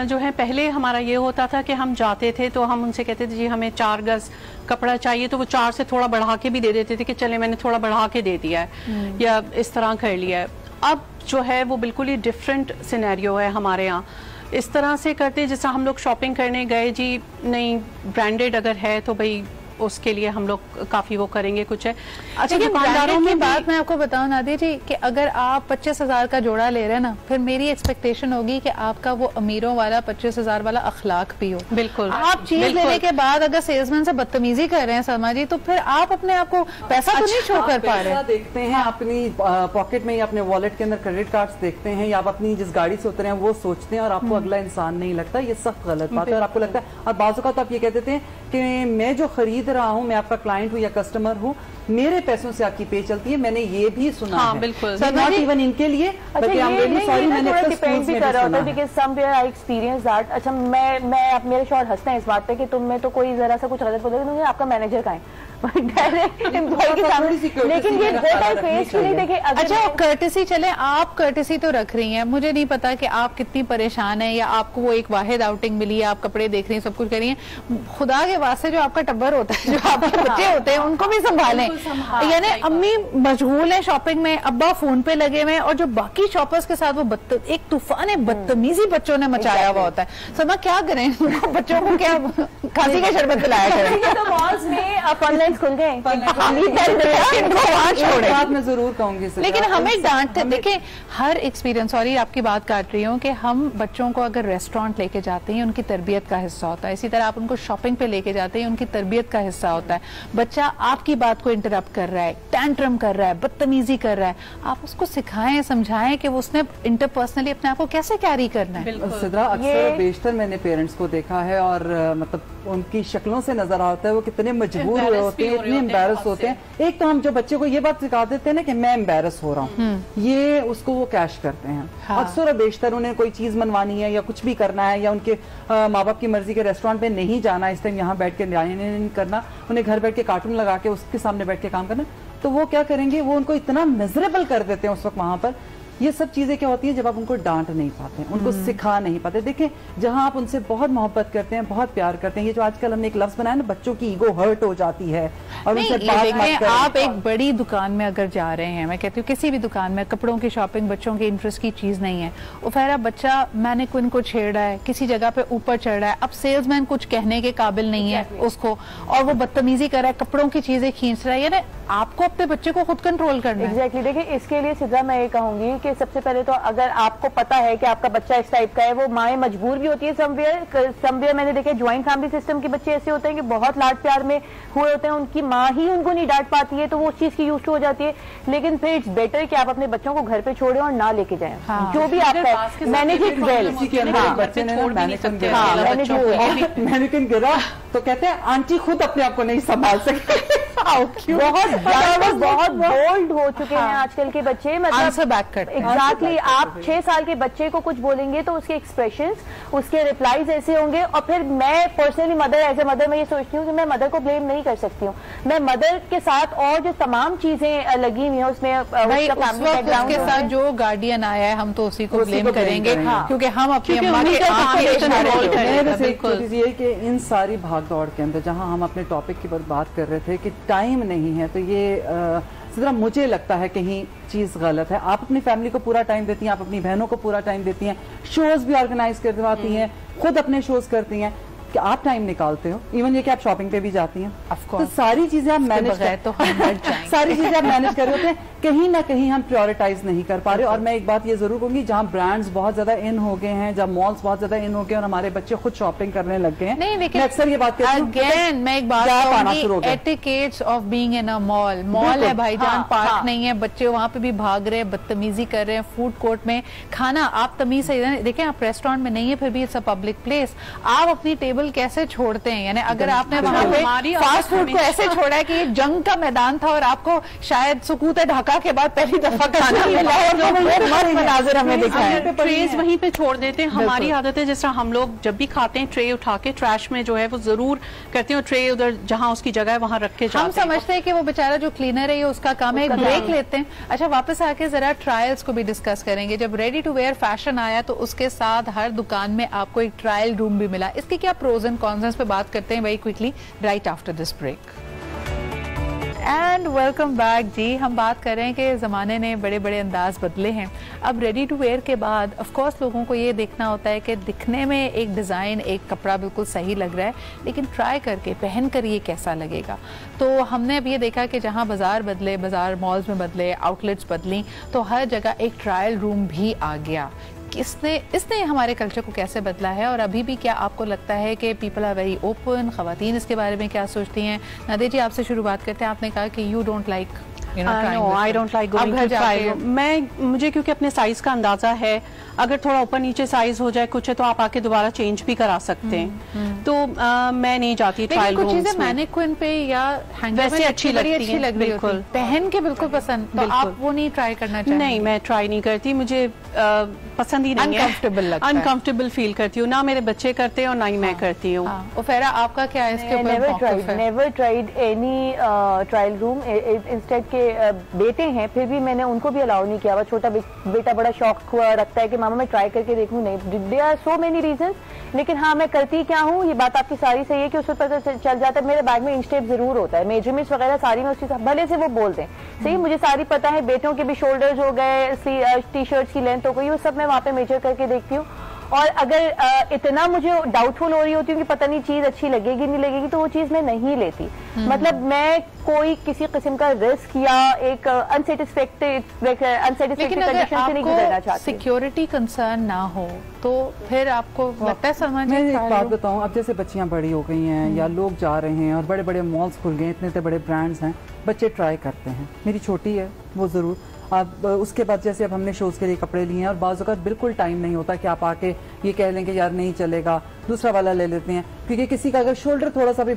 जो है पहले हमारा ये होता था कि हम जाते थे तो हम उनसे कहते थे जी हमें 4 गज कपड़ा चाहिए, तो वो 4 से थोड़ा बढ़ा के भी दे देते थे कि चले मैंने थोड़ा बढ़ा के दे दिया है या इस तरह कर लिया है। अब जो है वो बिल्कुल ही डिफरेंट सिनेरियो है हमारे यहाँ। इस तरह से करते जैसा हम लोग शॉपिंग करने गए जी, नहीं ब्रांडेड अगर है तो भाई उसके लिए हम लोग काफी वो करेंगे कुछ है। अच्छा, दुकानदारों की बात मैं आपको बताऊं नादिया जी कि अगर आप 25,000 का जोड़ा ले रहे हैं ना, फिर मेरी एक्सपेक्टेशन होगी कि आपका वो अमीरों वाला 25,000 वाला अखलाक भी हो। बिल्कुल। आप चीज लेने के बाद अगर सेल्समैन से बदतमीजी कर रहे हैं सलमा जी, तो फिर आप अपने आप को पैसा तो नहीं शो कर पा रहे। देखते हैं अपनी पॉकेट में या अपने वॉलेट के अंदर क्रेडिट कार्ड्स देखते हैं या आप अपनी जिस गाड़ी से उतरे हैं वो सोचते हैं और आपको अगला इंसान नहीं लगता। ये सख्त गलत बात है और आपको लगता है, और बाजू का तो आप ये कह देते हैं कि मैं जो खरीद रहा हूँ, मैं आपका क्लाइंट हूँ या कस्टमर हूँ, मेरे पैसों से आपकी पे चलती है। मैंने ये भी सुना है। बिल्कुल। नॉट इवन इनके लिए, अच्छा, ये डिपेंड भी कर रहा होता है because somewhere I experience that. अच्छा, मैं मेरे शौहर हंसते हैं इस बात पे कि तुम में तो कोई जरा सा कुछ गलत बोलोगे तो आपका मैनेजर कहाँ है लेकिन ये फेस के लिए देखिए। अच्छा, कर्टेसी चले, आप कर्टेसी तो रख रही हैं, मुझे नहीं पता कि आप कितनी परेशान हैं या आपको वो एक वाहिद आउटिंग मिली है, आप कपड़े देख रही हैं, सब कुछ कर रही हैं। खुदा के वास्ते जो आपका टब्बर होता है, जो आपके बच्चे होते हैं, उनको भी संभालें। यानी अम्मी मशगूल है शॉपिंग में, अब्बा फोन पे लगे हुए हैं और जो बाकी शॉपर्स के साथ वो एक तूफान बदतमीजी बच्चों ने मचाया हुआ होता है। समा क्या करें, बच्चों को क्या खांसी का शरबत पिलाया करें। तो मॉल्स में फन खुल गए, मैं जरूर कहूंगी। लेकिन हमें डांटते देखिए, हर एक्सपीरियंस, सॉरी आपकी बात काट रही हूँ, कि हम बच्चों को अगर रेस्टोरेंट लेके जाते हैं उनकी तरबियत का हिस्सा होता है, इसी तरह आप उनको शॉपिंग पे लेके जाते हैं उनकी तरबियत का हिस्सा होता है। बच्चा आपकी बात को इंटरप्ट कर रहा है, टैंट्रम कर रहा है, बदतमीजी कर रहा है, आप उसको सिखाएं, समझाएं कि उसने इंटरपर्सनली अपने आप को कैसे कैरी करना है। सिद्रा, अक्सर बेशतर मैंने पेरेंट्स को देखा है और मतलब उनकी शक्लों से नजर आता है वो कितने मजबूर हुए होते हैं, इतने एम्बैरस होते हैं। एक तो हम जो बच्चे को ये बात सिखा देते हैं ना कि मैं एम्बैरस हो रहा हूँ, ये उसको वो कैश करते हैं। अक्सर और बेशतर उन्हें कोई चीज मनवानी है या कुछ भी करना है या उनके माँ बाप की मर्जी के रेस्टोरेंट पे नहीं जाना, इस टाइम यहाँ बैठ के नहीं करना, उन्हें घर बैठ के कार्टून लगा के उसके सामने बैठ के काम करना, तो वो क्या करेंगे, वो उनको इतना मिजरेबल कर देते हैं उस वक्त वहां पर। ये सब चीजें क्या होती हैं जब आप उनको डांट नहीं पाते, उनको सिखा नहीं पाते। देखें, जहां आप उनसे बहुत मोहब्बत करते हैं, बहुत प्यार करते हैं, ये जो आजकल हमने एक लफ्ज बनाया ना, बच्चों की ईगो हर्ट हो जाती है और उनसे बात मत करें। आप एक बड़ी दुकान में अगर जा रहे हैं, मैं कहती हूँ किसी भी दुकान में, कपड़ों की शॉपिंग बच्चों के इंटरेस्ट की चीज नहीं है, उफेरा बच्चा मैनिक्विन को छेड़ रहा है, किसी जगह पे ऊपर चढ़ रहा है, अब सेल्समैन कुछ कहने के काबिल नहीं है उसको, और वो बदतमीजी कर रहा है, कपड़ों की चीजें खींच रहा है। यानी आपको अपने बच्चे को खुद कंट्रोल करना है। एग्जैक्टली। देखिए, इसके लिए सिद्धा मैं ये कहूंगी कि सबसे पहले तो अगर आपको पता है कि आपका बच्चा इस टाइप का है, वो माएँ मजबूर भी होती है समवेयर मैंने देखे ज्वाइंट फैमिली सिस्टम के बच्चे ऐसे होते हैं कि बहुत लाड प्यार में हुए होते हैं, उनकी माँ ही उनको नहीं डांट पाती है तो वो उस चीज की यूज्ड हो जाती है। लेकिन फिर इट्स बेटर कि आप अपने बच्चों को घर पे छोड़ें और ना लेके जाएं। जो भी आपका मैनेज इट वेल। मैनिक्विन गिरा तो कहते हैं आंटी खुद अपने आप को नहीं संभाल सकते। बहुत बोल्ड हो चुके हैं आजकल के बच्चे। मतलब एग्जैक्टली, आप 6 साल के बच्चे को कुछ बोलेंगे तो उसके एक्सप्रेशंस, उसके रिप्लाईज ऐसे होंगे। और फिर मैं personally mother, as a mother मैं ये सोचती हूँ कि मैं मदर को ब्लेम नहीं कर सकती हूँ। मैं मदर के साथ और जो तमाम चीजें लगी हुई है उसमें उसके साथ जो गार्डियन आया है हम तो उसी को ब्लेम करेंगे, क्योंकि हम अपनी अम्मा के इन सारी भाग दौड़ के अंदर जहाँ हम अपने टॉपिक की बात कर रहे थे कि टाइम नहीं है, तो ये सिर्फ मुझे लगता है कहीं चीज गलत है। आप अपनी फैमिली को पूरा टाइम देती हैं, आप अपनी बहनों को पूरा टाइम देती हैं, शोज भी ऑर्गेनाइज करवाती हैं, खुद अपने शोज करती हैं, कि आप टाइम निकालते हो, इवन ये कि आप शॉपिंग पे भी जाती हैं, तो सारी चीजें आप मैनेज सारी चीजें आप मैनेज कर रहे होते हैं। कहीं ना कहीं हम प्रायोरिटाइज नहीं कर पा रहे। और मैं एक बात ये जरूर कहूंगी, जहाँ ब्रांड्स बहुत ज्यादा इन हो गए हैं, जहाँ मॉल्स बहुत ज्यादा इन हो गए और हमारे बच्चे खुद शॉपिंग करने लग गए हैं, नहीं, लेकिन मैं अक्सर ये बात कहती हूं, मैं एक बात कहूंगी, etiquettes of being in a mall, mall है भाईजान, पार्क नहीं है, बच्चे वहां पे भी भाग रहे हैं, बदतमीजी कर रहे हैं, फूड कोर्ट में खाना आप तमीज से देखें, आप रेस्टोरेंट में नहीं है फिर भी इट्स अ पब्लिक प्लेस, आप अपनी टेबल कैसे छोड़ते हैं। यानी अगर आपने वहां पे फास्ट फूड को ऐसे छोड़ा है कि ये जंग का मैदान था और आपको शायद सुकूत ढाका के बाद पहली दफा खाना मिला और मस्त मनाजिर हमें दिखा है, ट्रेज वहीं पे छोड़ देते हैं। हमारी आदत है जिस तरह हम लोग जब भी खाते हैं ट्रे उठा के ट्रैश में जो है वो जरूर करते हैं, ट्रे उधर जहां उसकी जगह है वहां रख के जाते हैं। हम समझते हैं कि वो बेचारा जो क्लीनर है ये उसका काम है, एक ब्रेक लेते हैं। अच्छा, वापस आके जरा ट्रायल्स को भी डिस्कस करेंगे। जब रेडी टू वेयर फैशन आया तो उसके साथ हर दुकान में आपको एक ट्रायल रूम भी मिला, इसकी क्या प्रोज एंड कॉन्स पे बात करते हैं very quickly right after this break. And welcome back जी। हम बात कर रहे हैं कि ज़माने ने बड़े बड़े अंदाज बदले हैं। अब रेडी टू वेयर के बाद ऑफ कोर्स लोगों को ये देखना होता है कि दिखने में एक डिज़ाइन, एक कपड़ा बिल्कुल सही लग रहा है, लेकिन ट्राई करके पहन कर ये कैसा लगेगा। तो हमने अब ये देखा कि जहाँ बाज़ार बदले, बाज़ार मॉल्स में बदले, आउटलेट्स बदली, तो हर जगह एक ट्रायल रूम भी आ गया। इसने हमारे कल्चर को कैसे बदला है, और अभी भी क्या आपको लगता है कि पीपल आर वेरी ओपन, ख़वातीन इसके बारे में क्या सोचती हैं? नादिया जी, आपसे शुरुआत करते हैं। आपने कहा कि you don't like I don't like going to trial. मुझे क्योंकि अपने साइज का अंदाजा है, अगर थोड़ा ऊपर नीचे साइज हो जाए कुछ है तो आप आके दोबारा चेंज भी करा सकते हैं। तो मैं नहीं जाती ट्रायल रूम्स में। मैनिक्विन पे या वैसे अच्छी लग रही है, पहन के बिल्कुल पसंद, तो आप वो नहीं ट्राई करना चाहिए? नहीं, मैं ट्राई नहीं करती, मुझे पसंद ही नहीं है, अनकंफर्टेबल फील करती हूँ। ना मेरे बच्चे करते हैं और ना ही मैं करती हूँ। फेरा, आपका क्या है इसके ऊपर? Never tried any trial room. Instead के बेटे हैं, फिर भी मैंने उनको भी अलाउ नहीं किया। छोटा बेटा बड़ा शौक रखता है कि मामा मैं ट्राई करके देखूं। नहीं, there are so many reasons, लेकिन हाँ मैं करती क्या हूँ, ये बात आपकी सारी सही है कि उसमें पता चल जाता है। मेरे बैग में इंच टेप जरूर होता है, मेजरमेंट्स वगैरह सारी मैं उसकी भले से वो बोल दें सही, मुझे सारी पता है। बेटों के भी शोल्डर्स हो गए, टी शर्ट्स की लेंथ हो गई, वो सब मैं वहाँ पे मेजर करके देखती हूँ। और अगर इतना मुझे डाउटफुल हो रही होती हूँ कि पता नहीं चीज अच्छी लगेगी नहीं लगेगी, तो वो चीज मैं नहीं लेती। मतलब मैं कोई किसी किस्म का रिस्क या एक अनसेटिस्फैक्टरी कंडीशन से नहीं गुजरना चाहती। सिक्योरिटी कंसर्न ना हो तो फिर आपको लगता है समझ? मैं एक बात बताऊं, अब जैसे बच्चियां बड़ी हो गई हैं या लोग जा रहे हैं और बड़े बड़े मॉल्स खुल गए, इतने बड़े ब्रांड्स हैं, बच्चे ट्राई करते हैं। मेरी छोटी है वो जरूर। अब उसके बाद जैसे अब हमने शोज़ के लिए कपड़े लिए हैं और बाज़ वक़्त बिल्कुल टाइम नहीं होता कि आप आके ये कह लें कि यार नहीं चलेगा, दूसरा वाला ले लेते हैं। क्योंकि किसी का अगर शोल्डर थोड़ा सा भी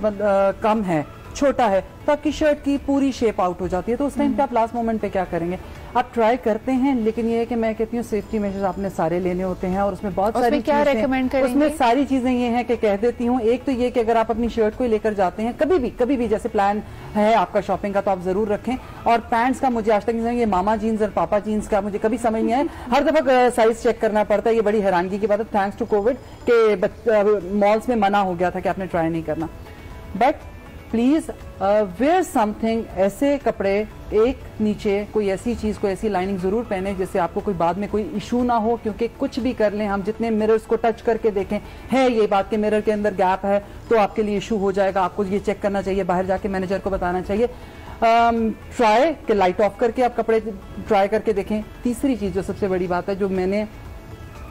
कम है, छोटा है, तो आपकी शर्ट की पूरी शेप आउट हो जाती है। तो उस टाइम पे आप लास्ट मोमेंट पे क्या करेंगे? आप ट्राई करते हैं, लेकिन ये है कि मैं कहती हूँ सेफ्टी मेजर्स आपने सारे लेने होते हैं। और उसमें बहुत सारी क्या रेकमेंड करेंगे? उसमें सारी चीजें ये हैं कि कह देती हूँ। एक तो ये कि अगर आप अपनी शर्ट को लेकर जाते हैं कभी भी जैसे प्लान है आपका शॉपिंग का, तो आप जरूर रखें। और पैंट्स का मुझे आज तक नहीं, ये मामा जीन्स और पापा जीन्स का मुझे कभी समझ नहीं आया। हर दफा साइज चेक करना पड़ता है, ये बड़ी हैरानगी की बात है। थैंक्स टू कोविड के मॉल्स में मना हो गया था कि आपने ट्राई नहीं करना। बट प्लीज वेयर समथिंग, ऐसे कपड़े एक नीचे कोई ऐसी चीज, कोई ऐसी लाइनिंग जरूर पहने जिससे आपको कोई बाद में कोई इशू ना हो। क्योंकि कुछ भी कर लें हम, जितने मिरर्स को टच करके देखें, है ये बात के मिरर के अंदर गैप है तो आपके लिए इशू हो जाएगा। आपको ये चेक करना चाहिए, बाहर जाके मैनेजर को बताना चाहिए। ट्राई के लाइट ऑफ करके आप कपड़े ट्राई करके देखें। तीसरी चीज जो सबसे बड़ी बात है जो मैंने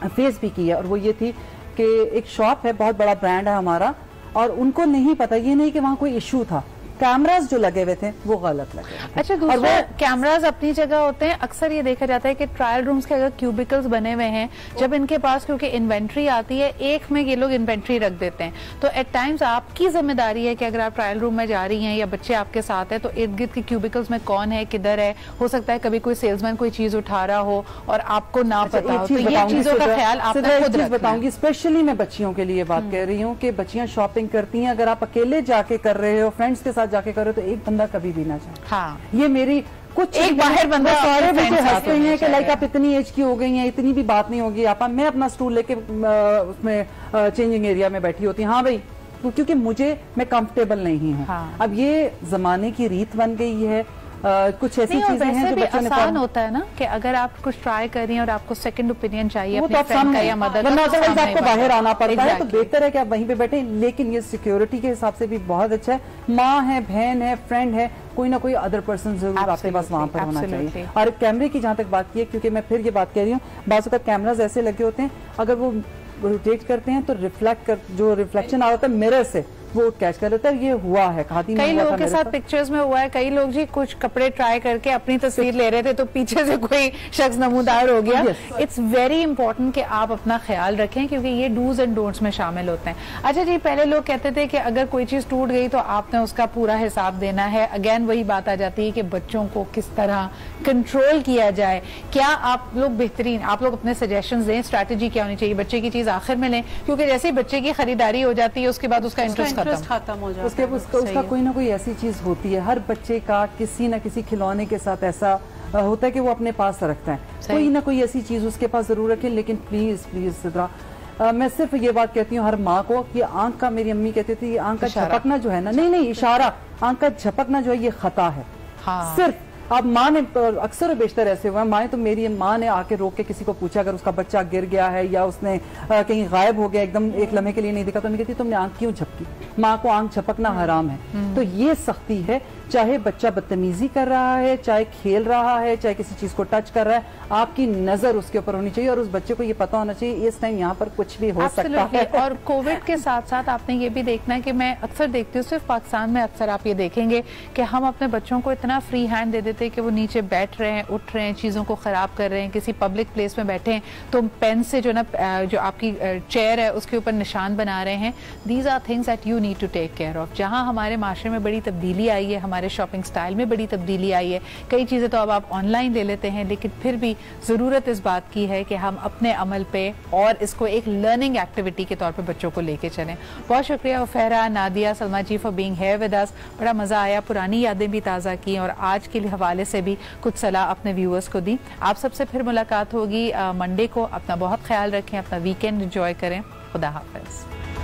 फेस भी की है, और वो ये थी कि एक शॉप है, बहुत बड़ा ब्रांड है हमारा, और उनको नहीं पता, ये नहीं कि वहाँ कोई इशू था, कैमरास जो लगे हुए थे वो गलत लगे थे। अच्छा, दूसरा, और वो कैमरास अपनी जगह होते हैं। अक्सर ये देखा जाता है कि ट्रायल रूम्स के अगर क्यूबिकल्स बने हुए हैं, जब इनके पास क्योंकि इन्वेंट्री आती है, एक में ये लोग इन्वेंट्री रख देते हैं। तो एट टाइम्स आपकी जिम्मेदारी है कि अगर आप ट्रायल रूम में जा रही हैं या बच्चे आपके साथ है, तो इर्द गिर्द के क्यूबिकल्स में कौन है, किधर है। हो सकता है कभी कोई सेल्समैन कोई चीज उठा रहा हो और आपको ना पता हो, तो ये चीजों का ख्याल आपको खुद बताऊंगी। स्पेशली मैं बच्चियों के लिए बात कह रही हूँ कि बच्चियां शॉपिंग करती हैं, अगर आप अकेले जाके कर रहे हो, फ्रेंड्स के साथ जाके कर रहे हो, तो एक बंदा कभी भी ना जाए। हाँ, ये मेरी कुछ एक बाहर बंदा, सारे बच्चे हंसते हैं कि लाइक आप इतनी एज की हो गई हैं, इतनी भी बात नहीं होगी आप। मैं अपना स्टूल लेके उसमें चेंजिंग एरिया में बैठी होती हूँ। हाँ भाई, क्योंकि मैं कंफर्टेबल नहीं हूँ। हाँ। अब ये जमाने की रीत बन गई है। कुछ ऐसी चीजें हैं जो बच्चों ने आसान होता है ना कि अगर आप कुछ ट्राई कर रही हैं और आपको सेकंड ओपिनियन चाहिए अपने फ्रेंड का या मदर का, तो आपको बाहर आना पड़ता है। तो बेहतर है कि आप वहीं पे बैठे। लेकिन ये सिक्योरिटी के हिसाब से भी बहुत अच्छा है। माँ है, बहन है, फ्रेंड है, कोई ना कोई अदर पर्सन जरूर आपके पास वहां पर होना चाहिए। और कैमरे की जहां तक बात की है, क्योंकि मैं फिर ये बात कह रही हूँ, बाज़ वक़्त कैमराज ऐसे लगे होते हैं, अगर वो रोटेट करते हैं तो जो रिफ्लेक्शन आ रहा है मिरर से, वो कैच कर लेता है। ये हुआ है कई लोगों के साथ, पिक्चर्स में हुआ है। कई लोग जी कुछ कपड़े ट्राई करके अपनी तस्वीर ले रहे थे तो पीछे से कोई शख्स नमूदार हो गया। इट्स वेरी इंपॉर्टेंट कि आप अपना ख्याल रखें, क्योंकि ये डूज एंड डोंट्स में शामिल होते हैं। अच्छा जी, पहले लोग कहते थे कि अगर कोई चीज टूट गई तो आपने उसका पूरा हिसाब देना है। अगेन वही बात आ जाती है कि बच्चों को किस तरह कंट्रोल किया जाए। क्या आप लोग बेहतरीन, आप लोग अपने सजेशंस दें, स्ट्रैटेजी क्या होनी चाहिए? बच्चे की चीज आखिर में लें, क्योंकि जैसे ही बच्चे की खरीदारी हो जाती है उसके बाद उसका इंटरेस्ट खत्म हो जाता है। उसका कोई ना कोई ऐसी चीज होती है। हर बच्चे का किसी न किसी खिलौने के साथ ऐसा होता है कि वो अपने पास रखता है। कोई ना कोई ऐसी चीज उसके पास जरूर रखें। लेकिन प्लीज प्लीज सिद्रा, मैं सिर्फ ये बात कहती हूँ हर माँ को कि आंख का, मेरी अम्मी कहती थी आंख का झपकना जो है ना, नहीं इशारा, आंख का झपकना जो है ये खता है। सिर्फ अब माँ ने, अक्सर बेशतर ऐसे हुआ है, माँ तो मेरी माँ ने आके रोक के किसी को पूछा अगर उसका बच्चा गिर गया है या उसने कहीं गायब हो गया, एकदम एक लम्हे के लिए नहीं दिखा, तो मैं कहती तुमने आंख क्यों झपकी? माँ को आंख झपकना हराम है। तो ये सख्ती है, चाहे बच्चा बदतमीजी कर रहा है, चाहे खेल रहा है, चाहे किसी चीज को टच कर रहा है, आपकी नजर उसके ऊपर होनी चाहिए और उस बच्चे को ये पता होना चाहिए इस टाइम यहाँ पर कुछ भी हो सकता है। और कोविड के साथ साथ आपने ये भी देखना है कि मैं अक्सर देखती हूँ, सिर्फ पाकिस्तान में अक्सर आप ये देखेंगे कि हम अपने बच्चों को इतना फ्री हैंड दे देते हैं कि वो नीचे बैठ रहे हैं, उठ रहे हैं, चीजों को खराब कर रहे हैं, किसी पब्लिक प्लेस में बैठे हैं तो पेन से जो ना जो आपकी चेयर है उसके ऊपर निशान बना रहे हैं। These are things that you need to take care of. जहाँ हमारे माशरे में बड़ी तब्दीली आई है, हमारे शॉपिंग स्टाइल में बड़ी तब्दीली आई है, कई चीज़ें तो अब आप ऑनलाइन ले लेते हैं, लेकिन फिर भी ज़रूरत इस बात की है कि हम अपने अमल पे और इसको एक लर्निंग एक्टिविटी के तौर पे बच्चों को लेके चलें। बहुत शुक्रिया वफेरा, Nadia, Salma ji for being here with us. बड़ा मज़ा आया, पुरानी यादें भी ताज़ा की और आज के हवाले से भी कुछ सलाह अपने व्यूअर्स को दी। आप सबसे फिर मुलाकात होगी मंडे को। अपना बहुत ख्याल रखें, अपना वीकेंड एंजॉय करें। खुदा हाफिज़।